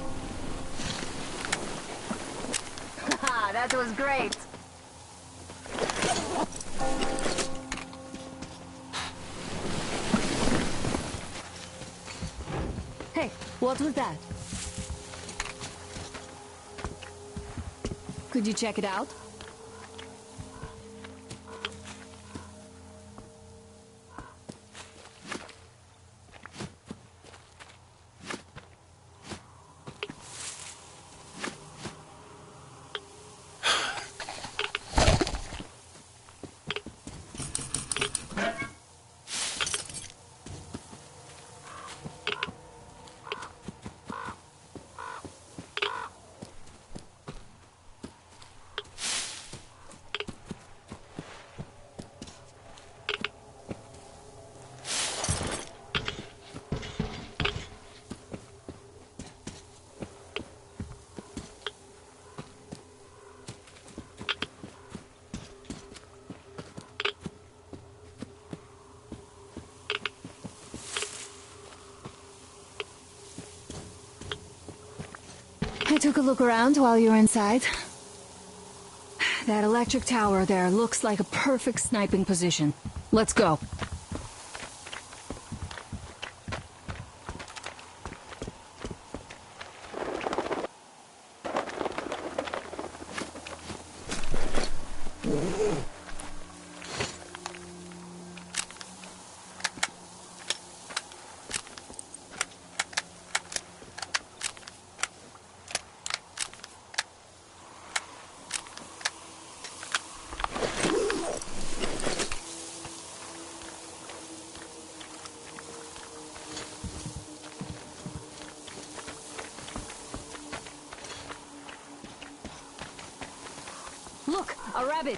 Haha, that was great. Hey, what was that? Could you check it out? I took a look around while you were inside. That electric tower there looks like a perfect sniping position. Let's go. Look, a rabbit!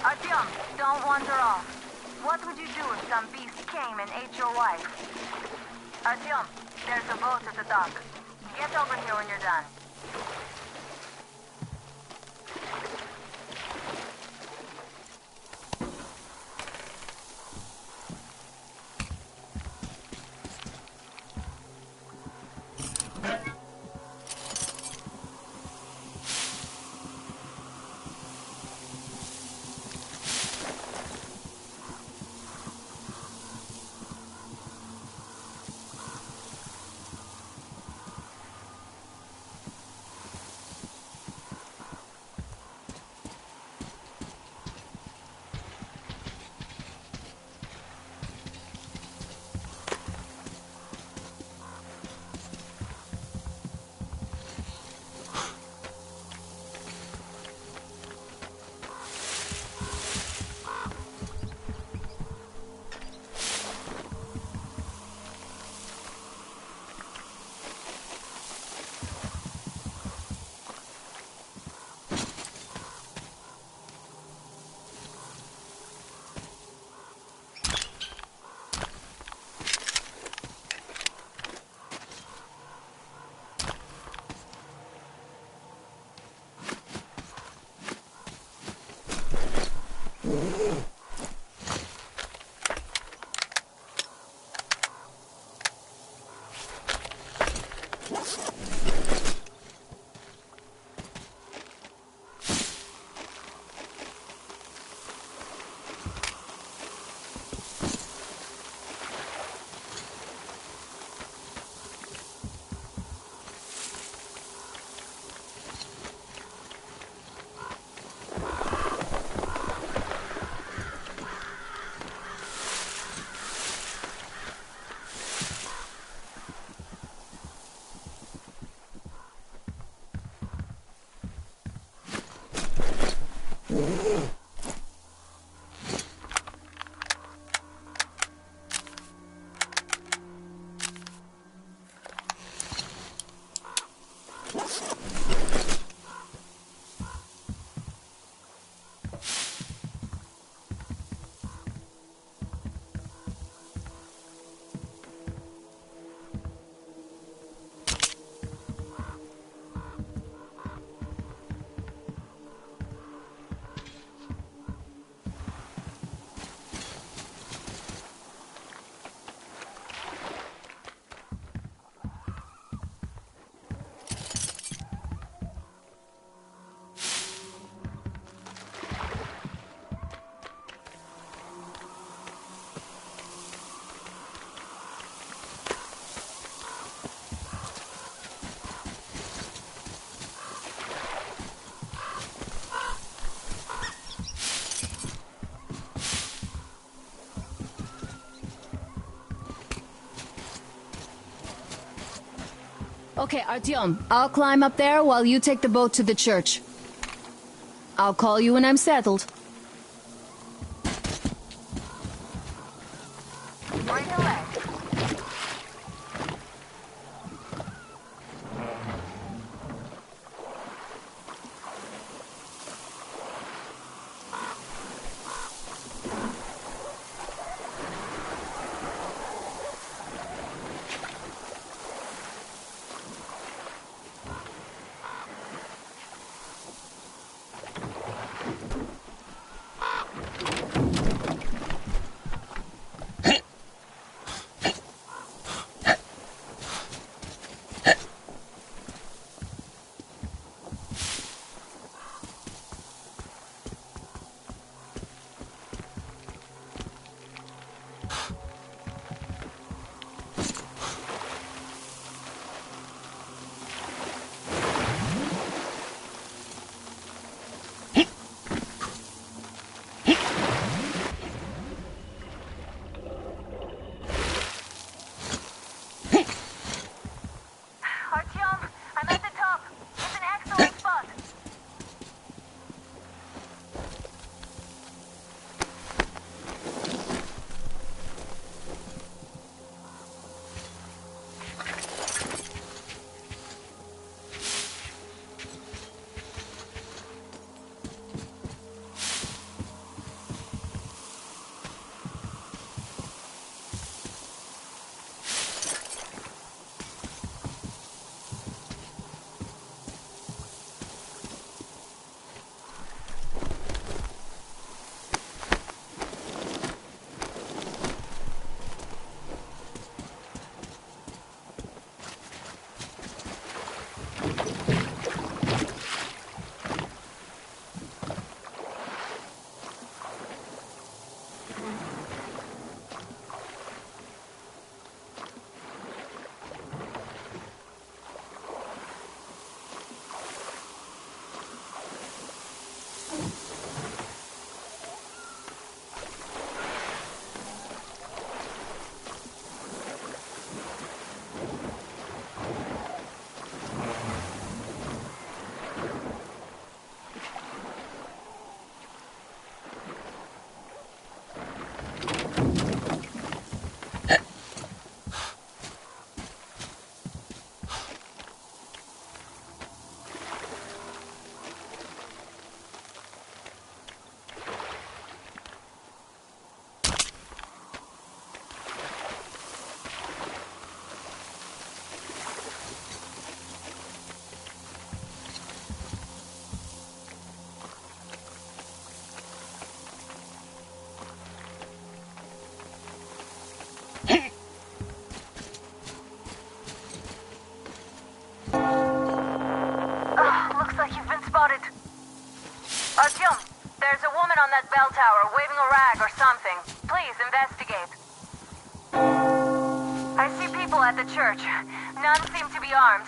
Artyom, don't wander off. What would you do if some beast came and ate your wife? Artyom, there's a boat at the dock. Get over here when you're done. Okay, Artyom, I'll climb up there while you take the boat to the church. I'll call you when I'm settled. Break a leg. on that bell tower, waving a rag or something. Please, investigate. I see people at the church. None seem to be armed.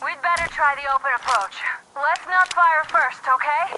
We'd better try the open approach. Let's not fire first, okay?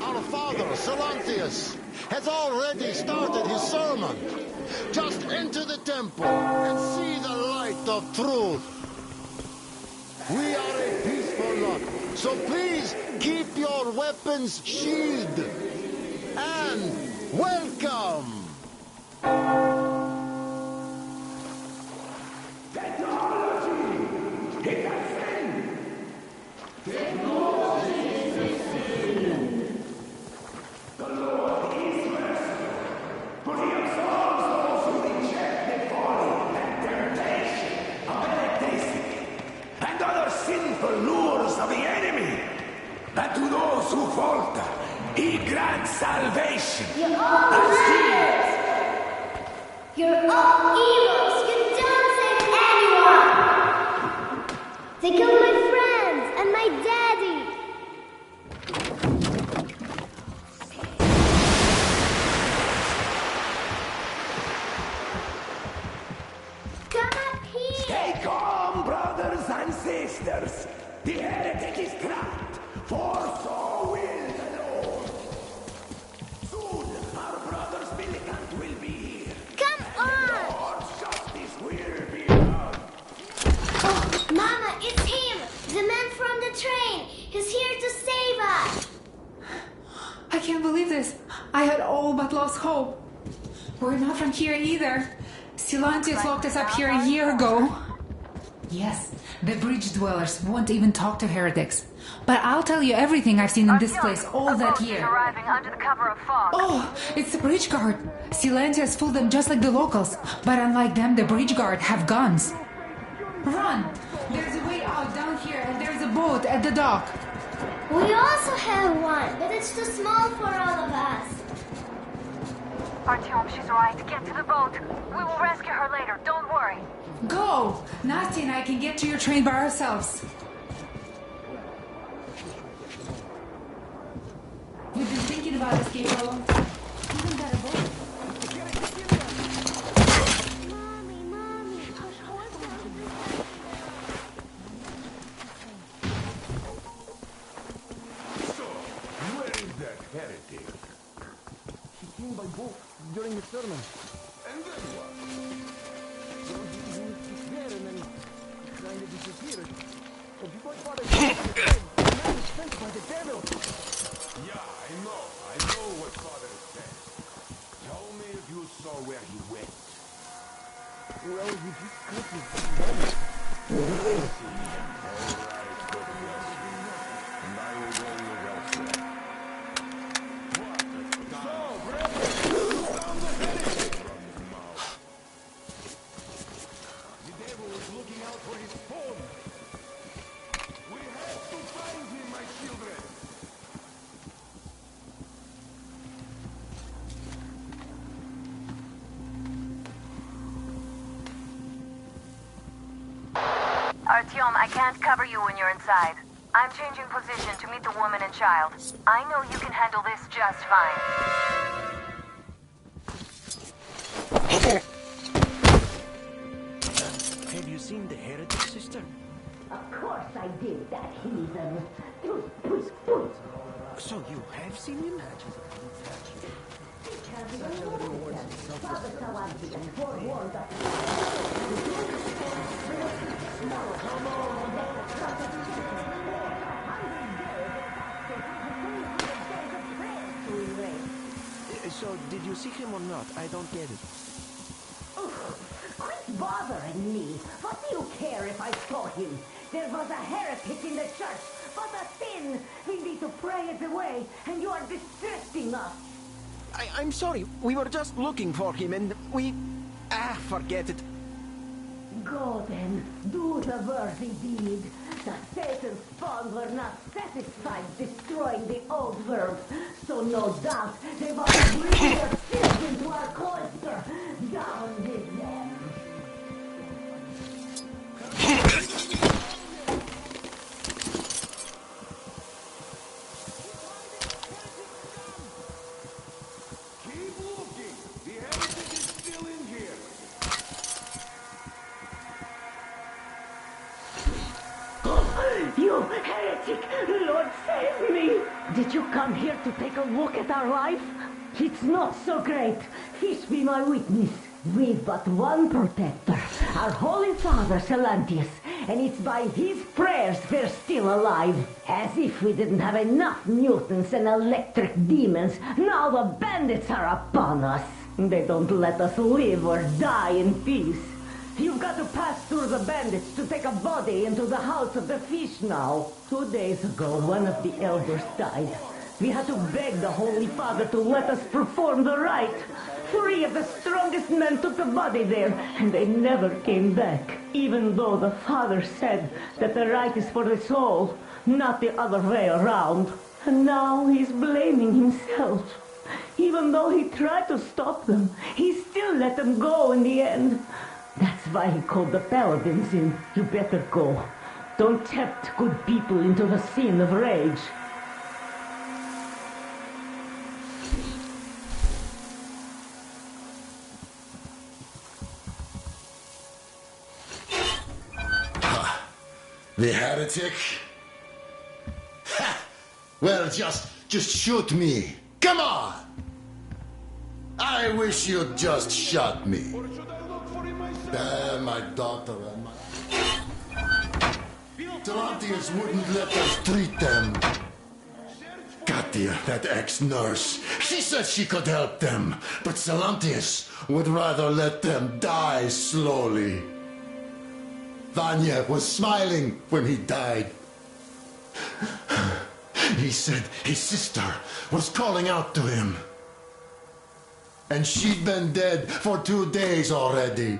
Our father, Silanthius, has already started his sermon. Just enter the temple and see the light of truth. We are a peaceful lot, so please keep your weapons sheathed. And welcome! But to those who falter, he grants salvation. You're all liars! You're all evils! You don't save anyone! They killed my friends and my daddy! Come up here! Stay calm, brothers and sisters. The heretic is trapped. For so will the Lord. Soon our brother's militant will be here. Come on! The Lord's justice will be done. Oh, Mama, it's him! The man from the train! He's here to save us! I can't believe this. I had all but lost hope. We're not from here either. Silanthius locked us up here a year ago. Yes, the bridge dwellers won't even talk to heretics. But I'll tell you everything I've seen in this place all that year. Arriving under the cover of fog. Oh, it's the bridge guard. Silanthius fooled them just like the locals. But unlike them, the bridge guard have guns. Run! There's a way out down here and there's a boat at the dock. We also have one, but it's too small for all of us. Artyom, she's right. Get to the boat. We will rescue her later. Don't worry. Go! Nasty and I can get to your train by ourselves. We've been thinking about escape for a long time. Isn't that a boat? So, where is that heretic? He came by boat during the sermon. And then what? Well, he was there and then he kind of disappeared. But before I thought the man was sent by the devil. Yeah, I know what Father said. Tell me if you saw where he went. Well, he just cut his See him, all right. Artyom, I can't cover you when you're inside. I'm changing position to meet the woman and child. I know you can handle this just fine. Have you seen the heretic, sister? Of course I did, that heathen. So you have seen him? So, did you see him or not? I don't get it. Quit bothering me. What do you care if I saw him? There was a heretic in the church. What a sin! We need to pray it away, and you are distracting us. I'm sorry. We were just looking for him and we... forget it. Go then. Do the worthy deed. The Satan's spawn were not satisfied destroying the old world. So no doubt they want to bring their sins into our cloister. Down with them. You heretic! Lord, save me! Did you come here to take a look at our life? It's not so great. Fish be my witness. We've but one protector, our Holy Father, Silantius, and it's by his prayers we're still alive. As if we didn't have enough mutants and electric demons, now the bandits are upon us. They don't let us live or die in peace. You've got to pass through the bandits to take a body into the house of the fish now. 2 days ago, one of the elders died. We had to beg the Holy Father to let us perform the rite. 3 of the strongest men took the body there, and they never came back. Even though the Father said that the rite is for the soul, not the other way around. And now he's blaming himself. Even though he tried to stop them, he still let them go in the end. That's why he called the paladins in. You better go. Don't tempt good people into the sin of rage. The heretic? Ha! Well, just shoot me. Come on! I wish you'd just shot me. My daughter and my... Tarantians wouldn't let us treat them. Katia, that ex-nurse, she said she could help them, but Silantius would rather let them die slowly. Vanya was smiling when he died. He said his sister was calling out to him. And she'd been dead for 2 days already.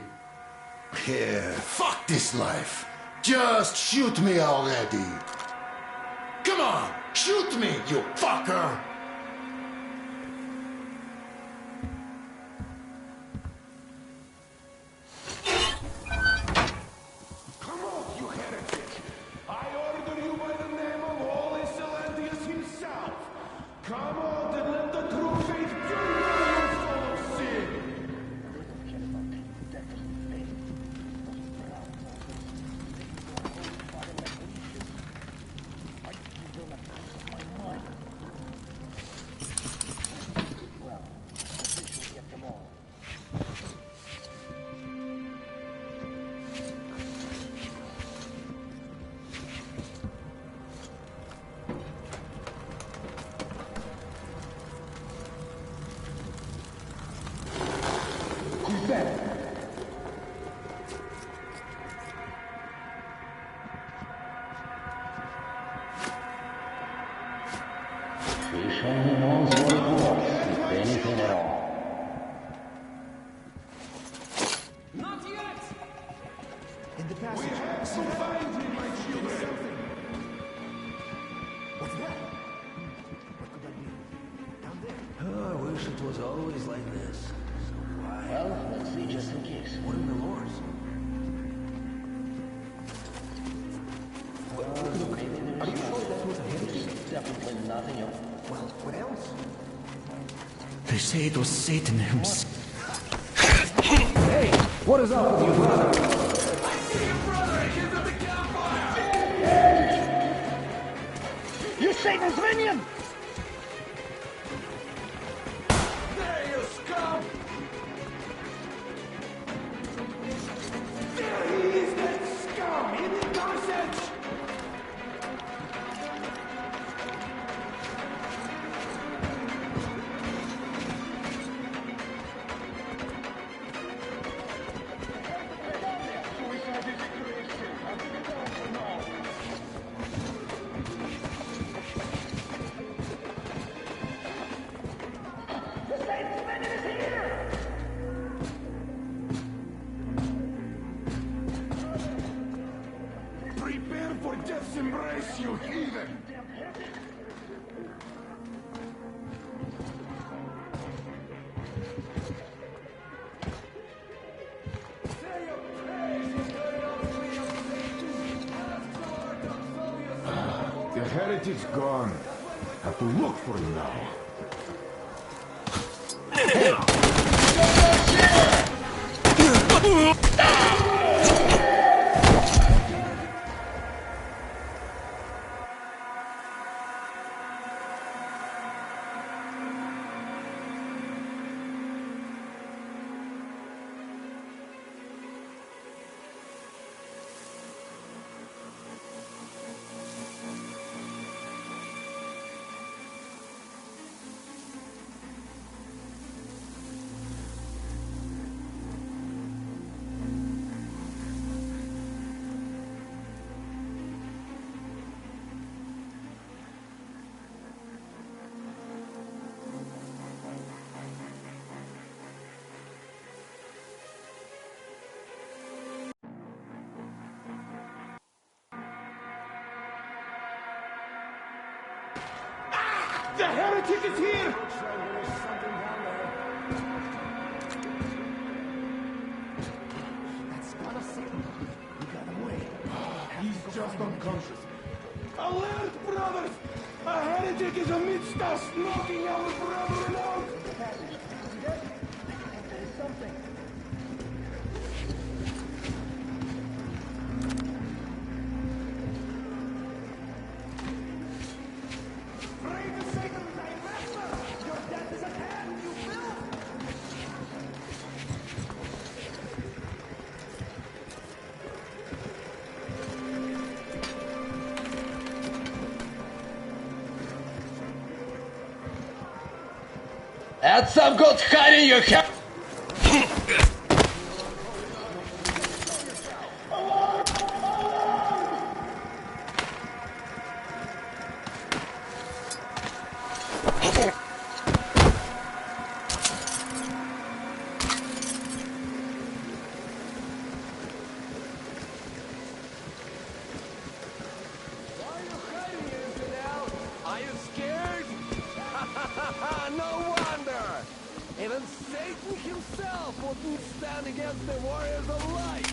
Here, fuck this life. Just shoot me already. Come on, shoot me, you fucker! Come on, you heretic! I order you by the name of Holy Silantius himself! Come on and let the true faith burn you, soul of sin! Fish only knows what it was, if anything at all. Not yet! In the passage. We have to find him, my children! What's that? What could that be? Down there? Oh, I wish it was always like this. So why? Well, let's see just in case. What in the Lord's? nothing else. Well, what else? They say it was Satan himself. Hey, what is up with you, brother? I see your brother! He's at the campfire! You Satan's minion! There you scum! There he is, that scum! In the passage! Prepare for death's embrace, you heathen! The heretic's gone. Have to look for him now. The heretic is here! That's gonna Satan. You got away. He's just unconscious. Alert, brothers! A heretic is amidst us, knocking our brethren out! Something. Pray to Satan, thy master! Your death is at hand, you filth! That's some good hiding you have. Are you scared? No wonder! Even Satan himself wouldn't stand against the warriors of light!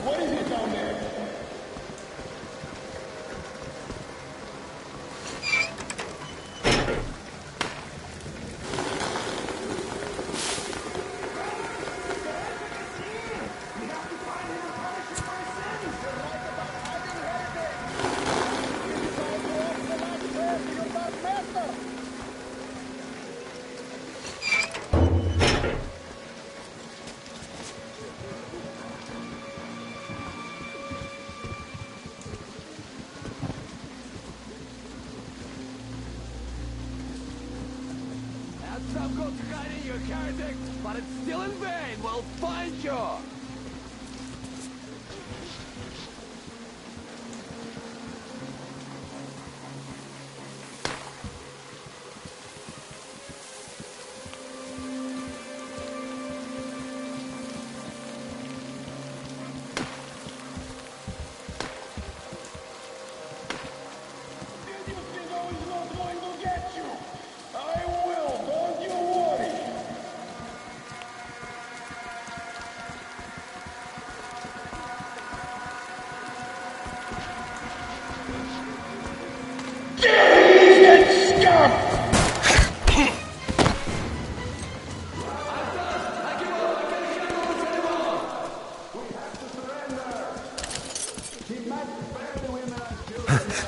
What is it down there? Some good hiding, you heretic, but it's still in vain. We'll find you.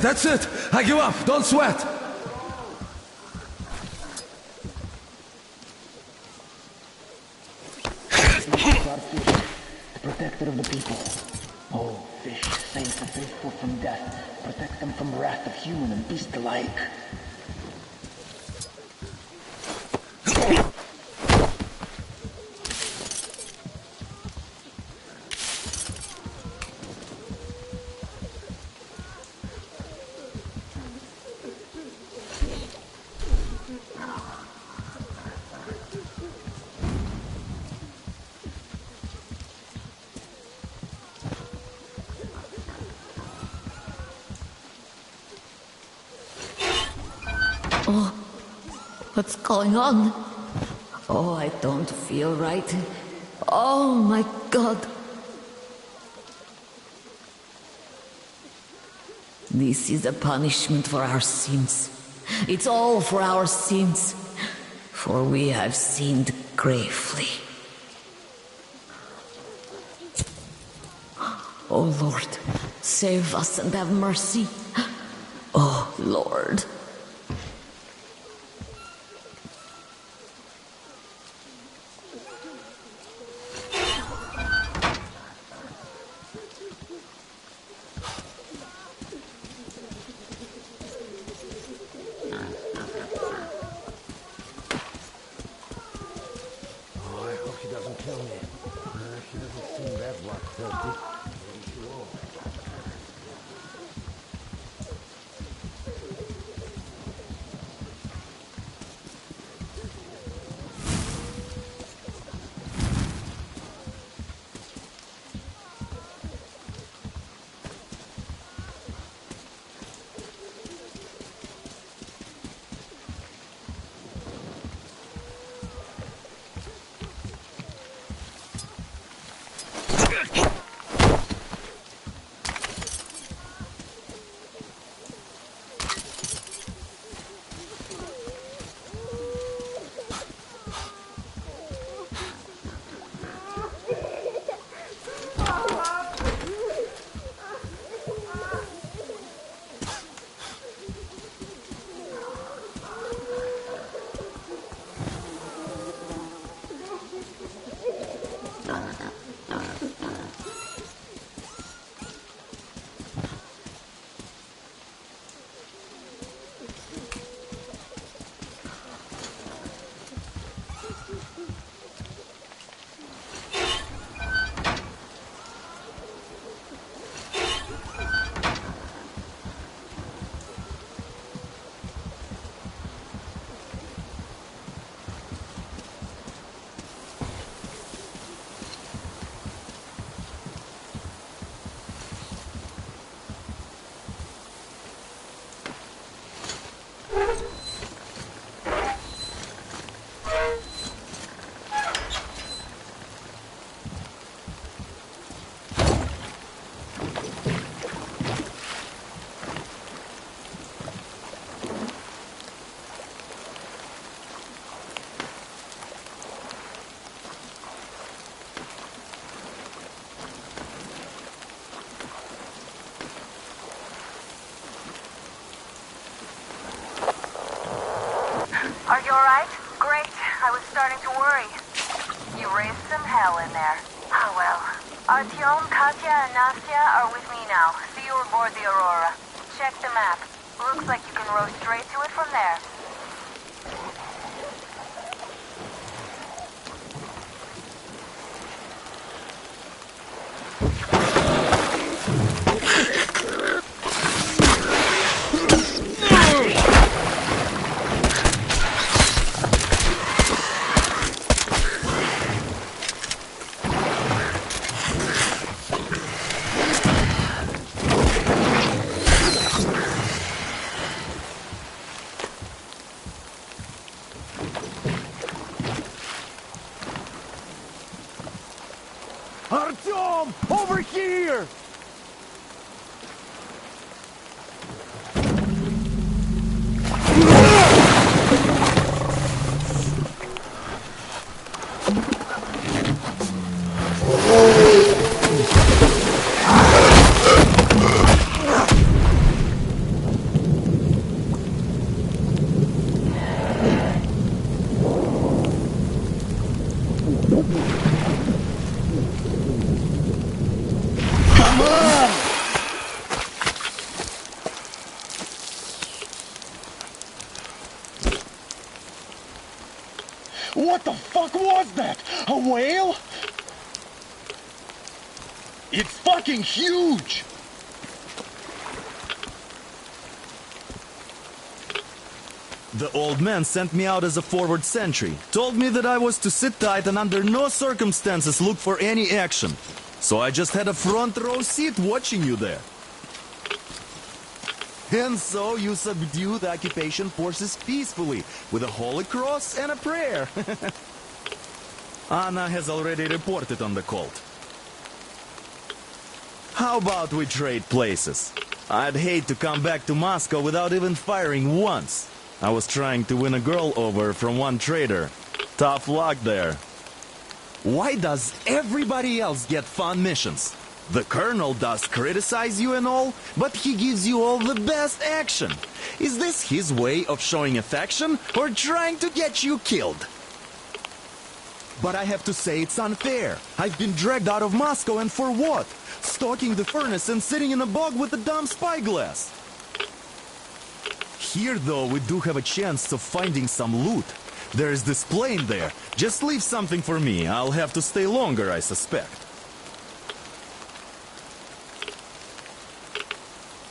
That's it! I give up! Don't sweat! The protector of the people. Oh, fish, save the faithful from death. Protect them from wrath of human and beast alike. Oh, what's going on? Oh, I don't feel right. Oh my God. This is a punishment for our sins. It's all for our sins. For we have sinned gravely. Oh Lord, save us and have mercy. Oh Lord. Are you alright? Great. I was starting to worry. You raised some hell in there. Ah, well. Artyom, Katya, and Nastya are with me now. See you aboard the Aurora. Check the map. Looks like you can row straight to it from there. Artyom! Over here! Come on! What the fuck was that? A whale? It's fucking huge! The old man sent me out as a forward sentry. Told me that I was to sit tight and under no circumstances look for any action. So I just had a front row seat watching you there. And so you subdue the occupation forces peacefully, with a holy cross and a prayer. Anna has already reported on the cult. How about we trade places? I'd hate to come back to Moscow without even firing once. I was trying to win a girl over from one trader. Tough luck there. Why does everybody else get fun missions? The colonel does criticize you and all, but he gives you all the best action. Is this his way of showing affection or trying to get you killed? But I have to say it's unfair. I've been dragged out of Moscow, and for what? Stalking the furnace and sitting in a bog with a dumb spyglass. Here, though, we do have a chance of finding some loot. There is this plane there. Just leave something for me. I'll have to stay longer, I suspect.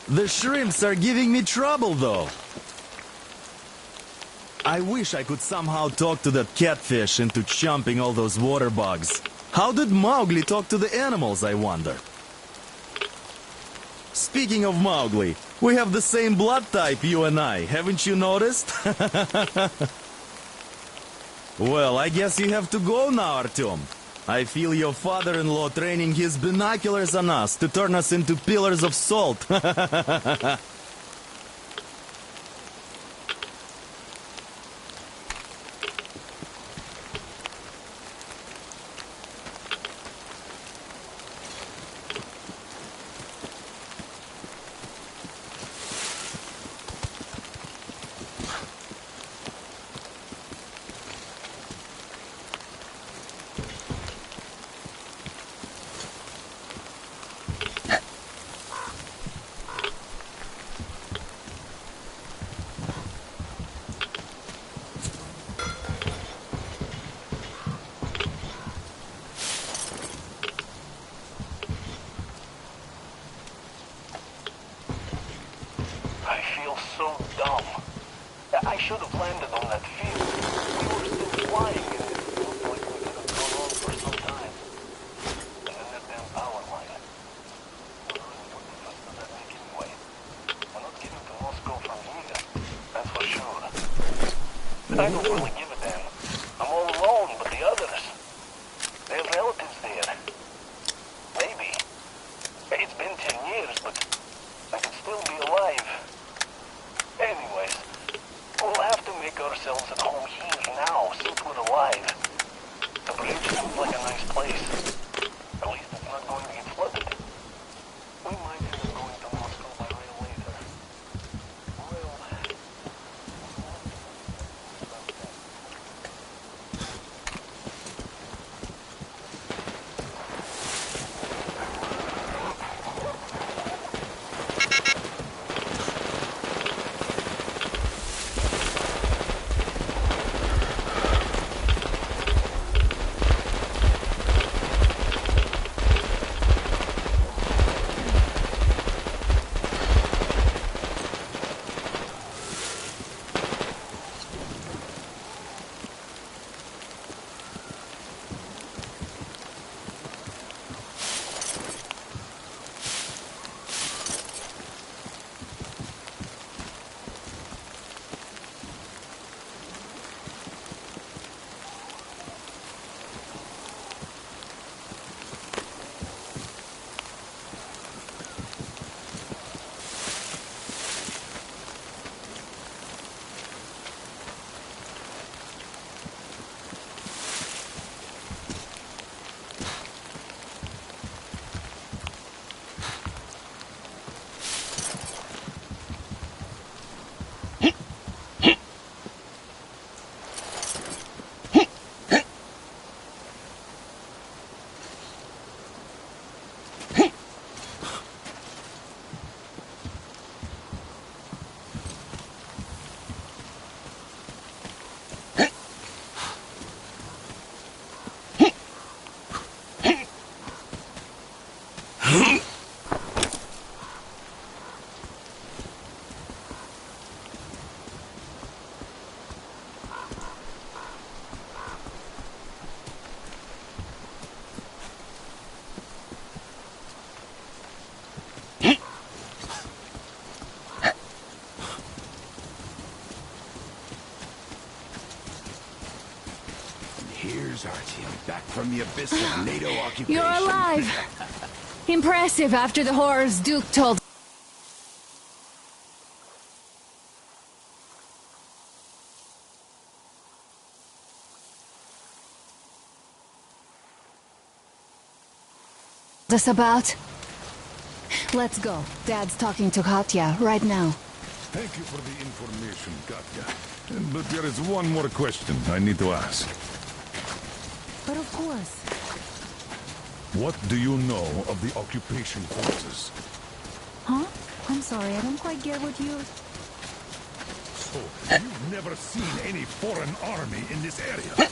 The shrimps are giving me trouble, though. I wish I could somehow talk to that catfish into chomping all those water bugs. How did Mowgli talk to the animals, I wonder? Speaking of Mowgli, we have the same blood type, you and I. Haven't you noticed? Well, I guess you have to go now, Artyom. I feel your father-in-law training his binoculars on us to turn us into pillars of salt. I should have landed on that field. We were still flying and it looked like we could have gone on for some time. And then that damn power line. What the fuck does that make anyway? We're not getting to Moscow from here, that's for sure. I don't really give a damn. I'm all alone, but the others, they have relatives there. Maybe. It's been 10 years, but I could still be alive. Anyways, we'll have to make ourselves at home here now, since we're alive. The bridge seems like a nice place. At least it's not going to get flooded. We might end up going to Moscow by rail later. Well... Artyom, back from the abyss of NATO occupation. You're alive! Impressive after the horrors Duke told us about. Let's go. Dad's talking to Katya right now. Thank you for the information, Katya. But there is one more question I need to ask. But of course. What do you know of the occupation forces? Huh? I'm sorry, I don't quite get what you... So, you've never seen any foreign army in this area?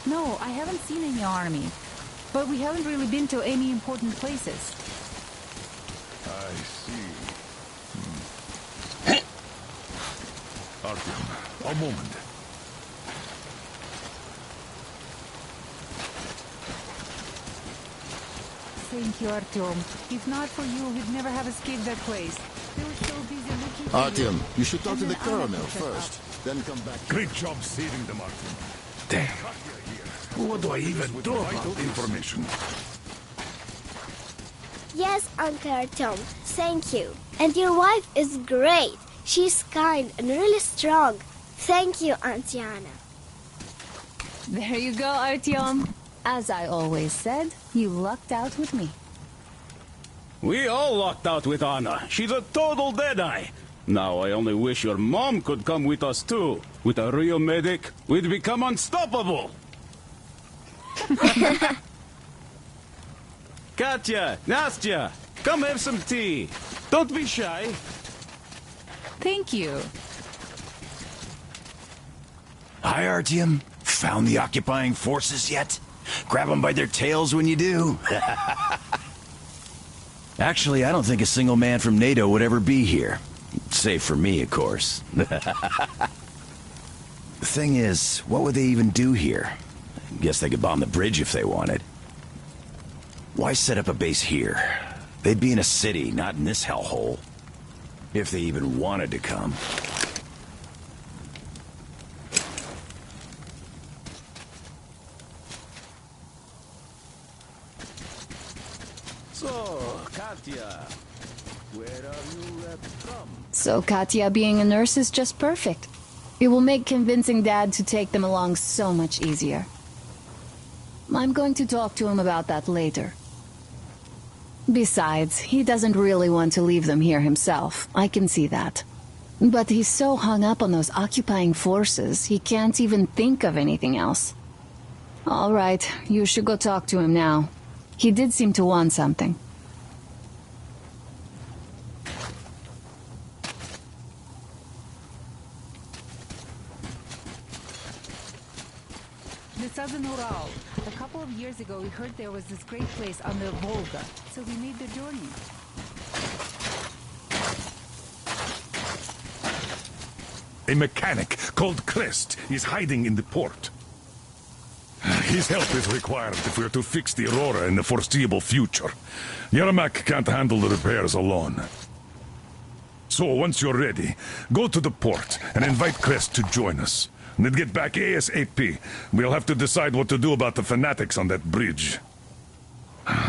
No, I haven't seen any army. But we haven't really been to any important places. I see. Artyom, a moment. Thank you, Artyom. If not for you, we'd never have escaped that place. They were so busy looking for Artyom, you. you should talk And to the then I colonel had to shut first, then come back. Great job saving them, Artyom. Damn. What do I even do about Vital this? information. Yes, Uncle Artyom. Thank you. And your wife is great. She's kind and really strong. Thank you, Auntie Anna. There you go, Artyom. As I always said, you lucked out with me. We all lucked out with Anna. She's a total deadeye. Now I only wish your mom could come with us too. With a real medic, we'd become unstoppable. Katya, Nastya, come have some tea. Don't be shy. Thank you. Hi, Artyom. Found the occupying forces yet? Grab them by their tails when you do. Actually, I don't think a single man from NATO would ever be here. Save for me, of course. The thing is, what would they even do here? Guess they could bomb the bridge if they wanted. Why set up a base here? They'd be in a city, not in this hellhole. If they even wanted to come. So, Katya, where are you left from? So Katya being a nurse is just perfect. It will make convincing Dad to take them along so much easier. I'm going to talk to him about that later. Besides, he doesn't really want to leave them here himself. I can see that. But he's so hung up on those occupying forces, he can't even think of anything else. All right, you should go talk to him now. He did seem to want something. The Southern Ural. A couple of years ago, we heard there was this great place on the Volga, so we made the journey. A mechanic called Crest is hiding in the port. His help is required if we're to fix the Aurora in the foreseeable future. Yermak can't handle the repairs alone. So, once you're ready, go to the port and invite Crest to join us. And then get back ASAP. We'll have to decide what to do about the fanatics on that bridge.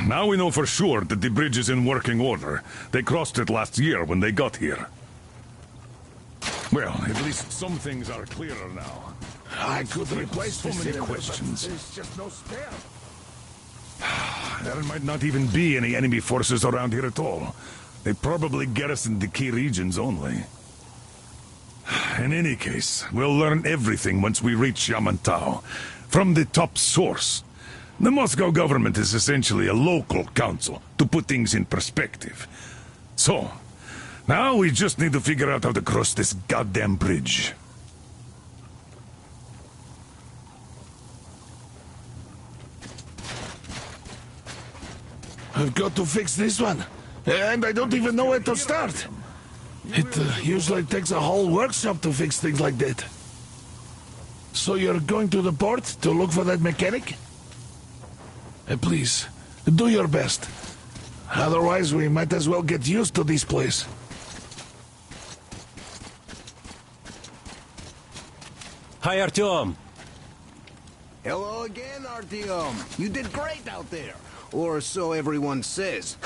Now we know for sure that the bridge is in working order. They crossed it last year when they got here. Well, at least some things are clearer now. I could replace so many questions. There's just no spare. There might not even be any enemy forces around here at all. They probably garrisoned the key regions only. In any case, we'll learn everything once we reach Yamantau. From the top source. The Moscow government is essentially a local council, to put things in perspective. So, now we just need to figure out how to cross this goddamn bridge. I've got to fix this one. And I don't even know where to start. It usually takes a whole workshop to fix things like that. So you're going to the port to look for that mechanic? Please, do your best. Otherwise, we might as well get used to this place. Hi, Artyom. Hello again, Artyom. You did great out there. Or so everyone says.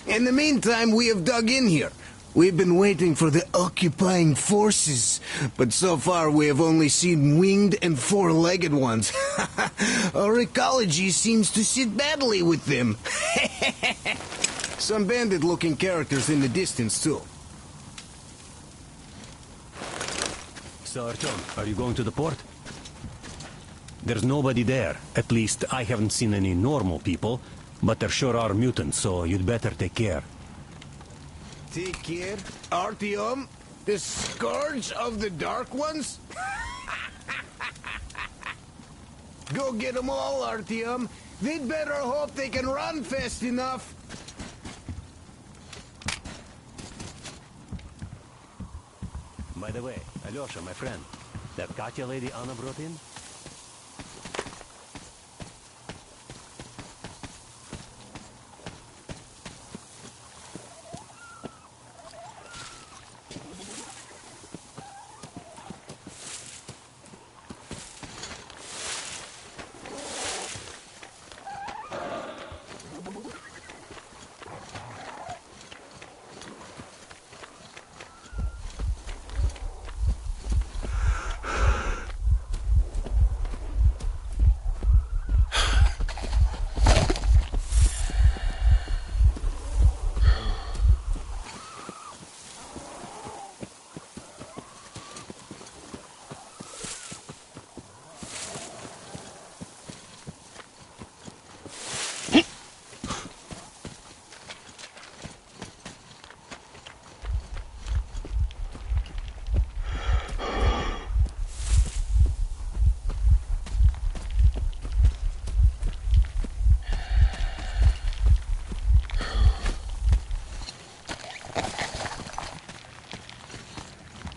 In the meantime, we have dug in here. We've been waiting for the occupying forces, but so far we have only seen winged and four-legged ones. Our ecology seems to sit badly with them. Some bandit-looking characters in the distance, too. So, Artyom, are you going to the port? There's nobody there. At least, I haven't seen any normal people, but there sure are mutants, so you'd better take care. Take care? Artyom? The scourge of the Dark Ones? Go get them all, Artyom. They'd better hope they can run fast enough. By the way, Alyosha, my friend, that Katya lady Anna brought in?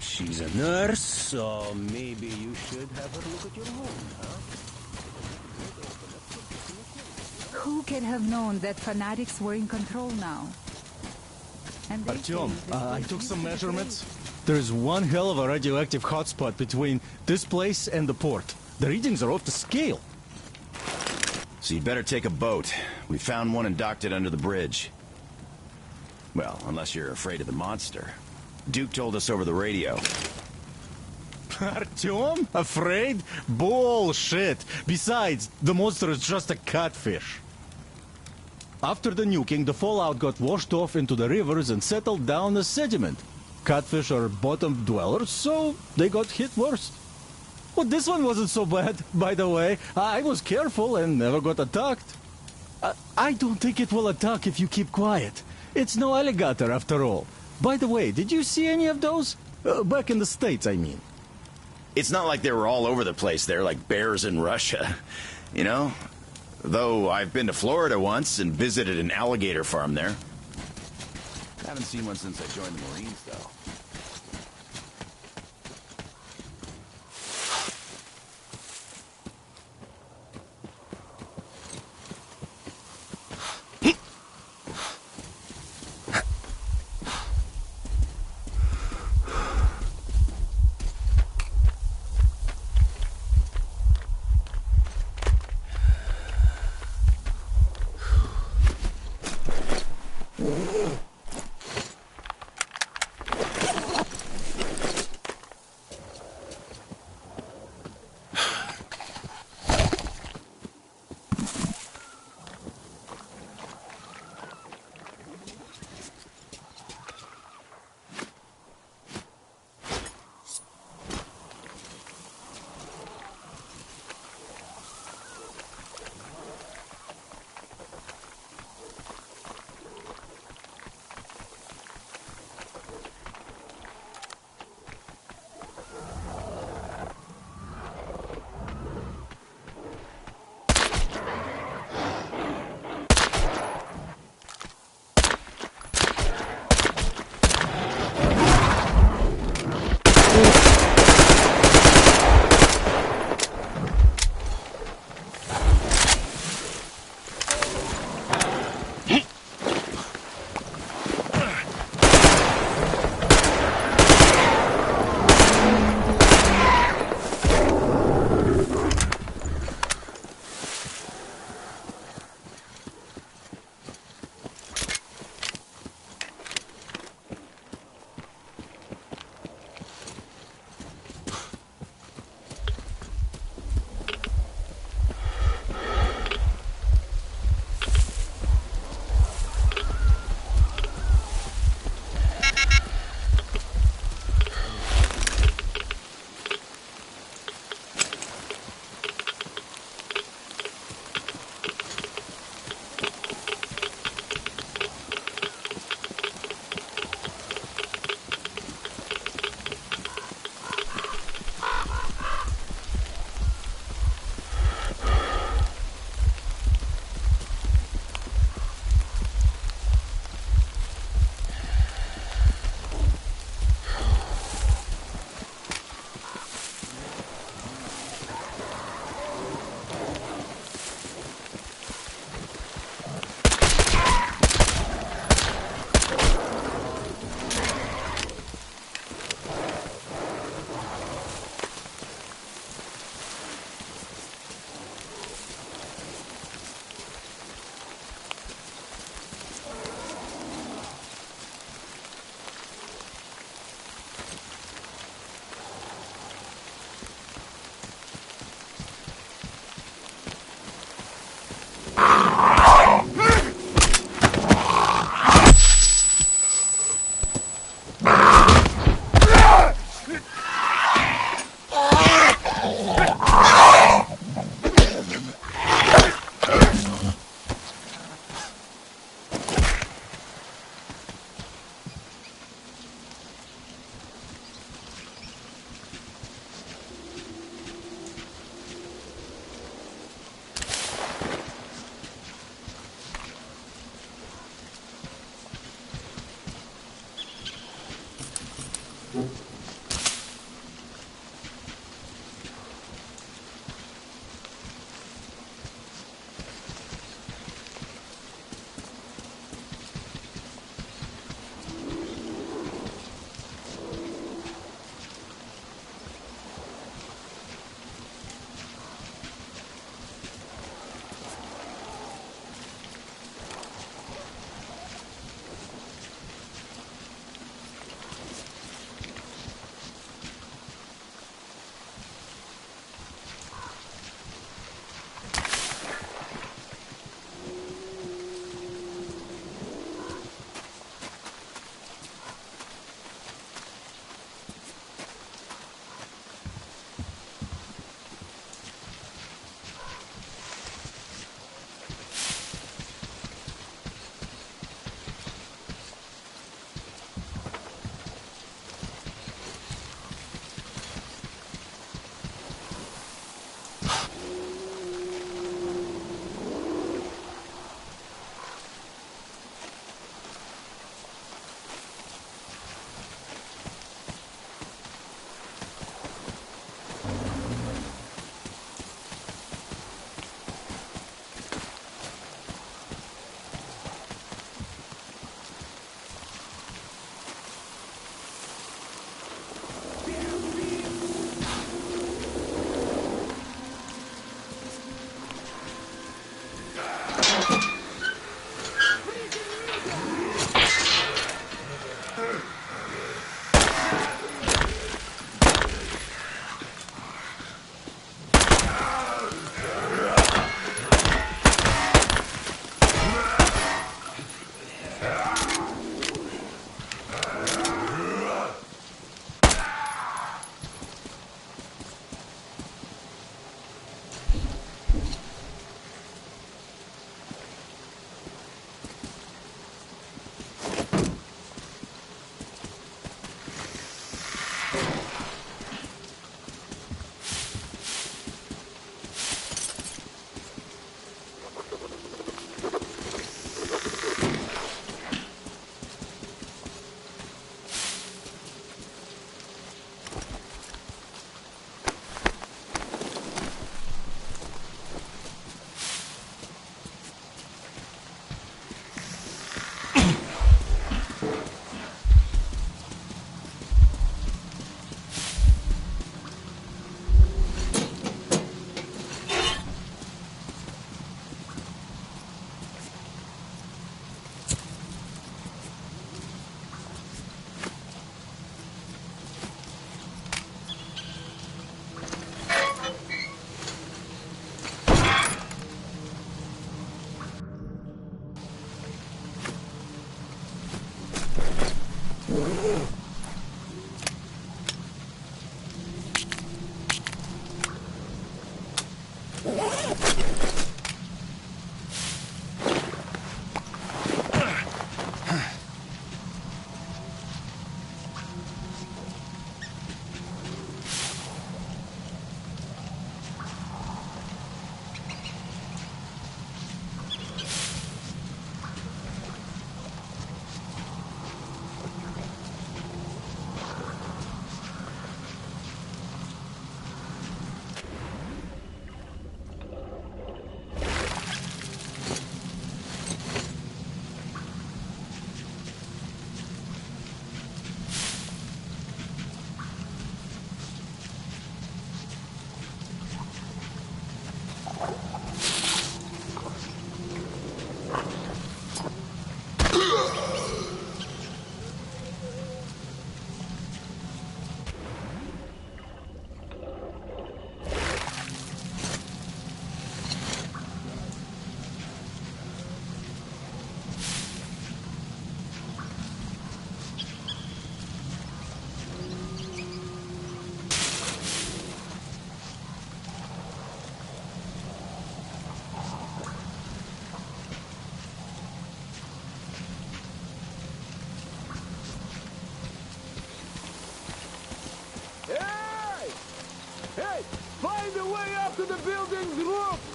She's a nurse, so maybe you should have her look at your wound, huh? Who can have known that fanatics were in control now? And they Artyom, say that I they took some used to measurements. There is one hell of a radioactive hotspot between this place and the port. The readings are off the scale. So you'd better take a boat. We found one and docked it under the bridge. Well, unless you're afraid of the monster. Duke told us over the radio. Artyom? Afraid? Bullshit! Besides, the monster is just a catfish. After the nuking, the fallout got washed off into the rivers and settled down as sediment. Catfish are bottom dwellers, so they got hit worst. Well, this one wasn't so bad, by the way. I was careful and never got attacked. I don't think it will attack if you keep quiet. It's no alligator, after all. By the way, did you see any of those? Back in the States, I mean. It's not like they were all over the place there like bears in Russia, you know? Though I've been to Florida once and visited an alligator farm there. Haven't seen one since I joined the Marines, though.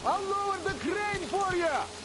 I'll lower the crane for you!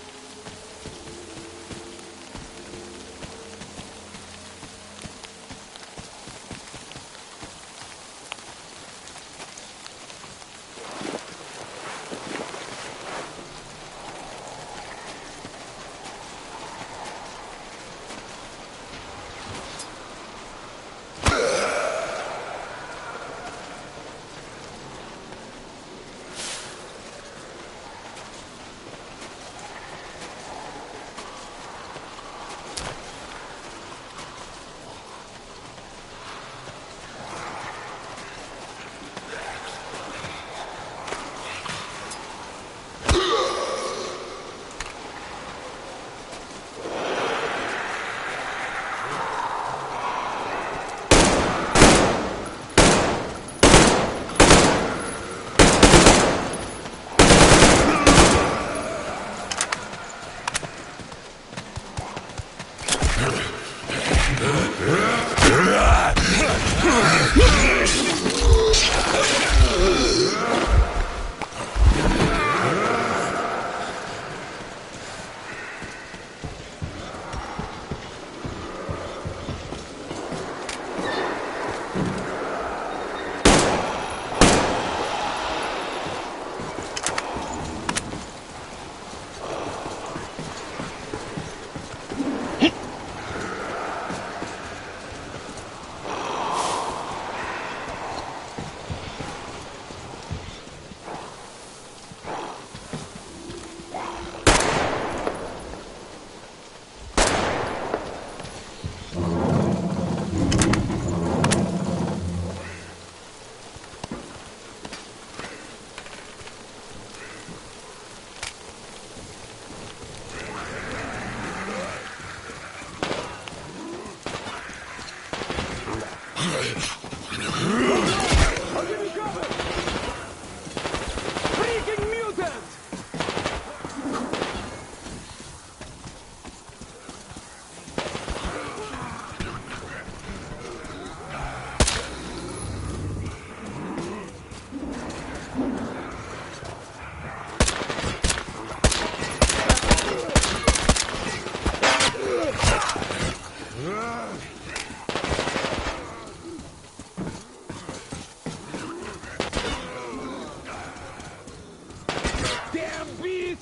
Damn beast!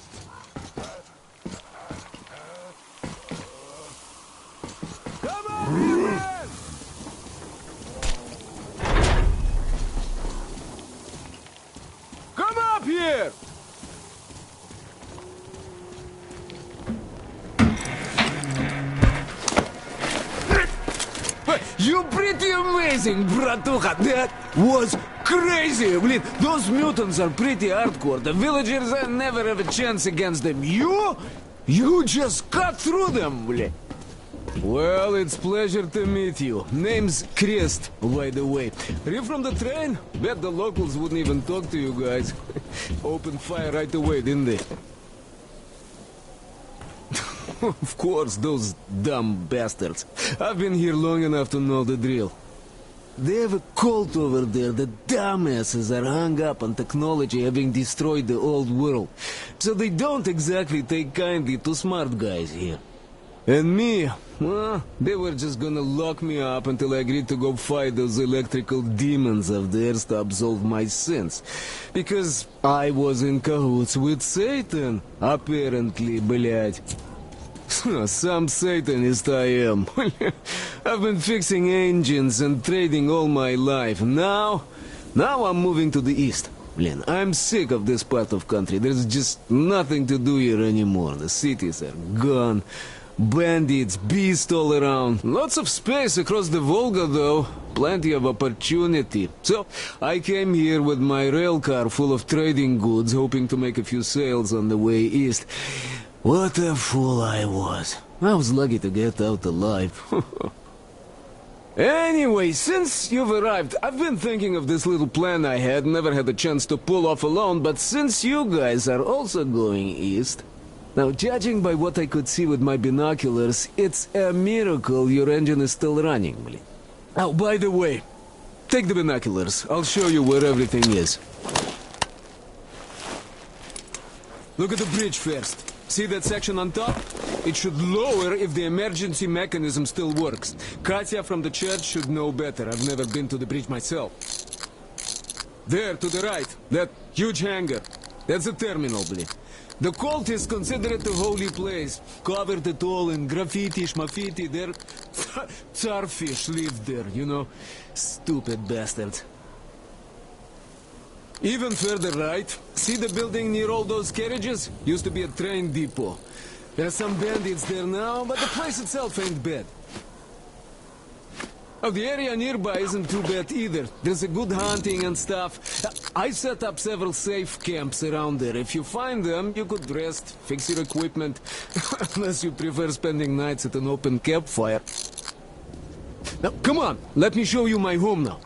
Come on, man! Come up here! You pretty amazing, bratuха. That was crazy. Блин, those mutants are pretty hardcore. The villagers never have a chance against them. You just cut through them, блин. Well, it's pleasure to meet you. Name's Crest, by the way. Are you from the train? Bet the locals wouldn't even talk to you guys. Opened fire right away, didn't they? Of course, those dumb bastards. I've been here long enough to know the drill. They have a cult over there. The dumbasses are hung up on technology having destroyed the old world. So they don't exactly take kindly to smart guys here. And me, well, they were just gonna lock me up until I agreed to go fight those electrical demons of theirs to absolve my sins. Because I was in cahoots with Satan, apparently, блядь. Some Satanist I am. I've been fixing engines and trading all my life. Now I'm moving to the east. Blin, I'm sick of this part of country. There's just nothing to do here anymore. The cities are gone. Bandits, beasts all around. Lots of space across the Volga, though. Plenty of opportunity. So, I came here with my rail car full of trading goods, hoping to make a few sales on the way east. What a fool I was. I was lucky to get out alive. Anyway, since you've arrived, I've been thinking of this little plan I had, never had a chance to pull off alone, but since you guys are also going east... Now, judging by what I could see with my binoculars, it's a miracle your engine is still running, Blin. Oh, by the way, take the binoculars. I'll show you where everything is. Look at the bridge first. See that section on top? It should lower if the emergency mechanism still works. Katya from the church should know better. I've never been to the bridge myself. There, to the right, that huge hangar. That's the terminal, Blin. The cultists consider it a holy place. Covered it all in graffiti, schmaffiti. Their Tsarfish lived there, you know. Stupid bastards. Even further right, see the building near all those carriages? Used to be a train depot. There are some bandits there now, but the place itself ain't bad. Oh, the area nearby isn't too bad either. There's a good hunting and stuff. I set up several safe camps around there. If you find them, you could rest, fix your equipment. Unless you prefer spending nights at an open campfire. Now, come on, let me show you my home now.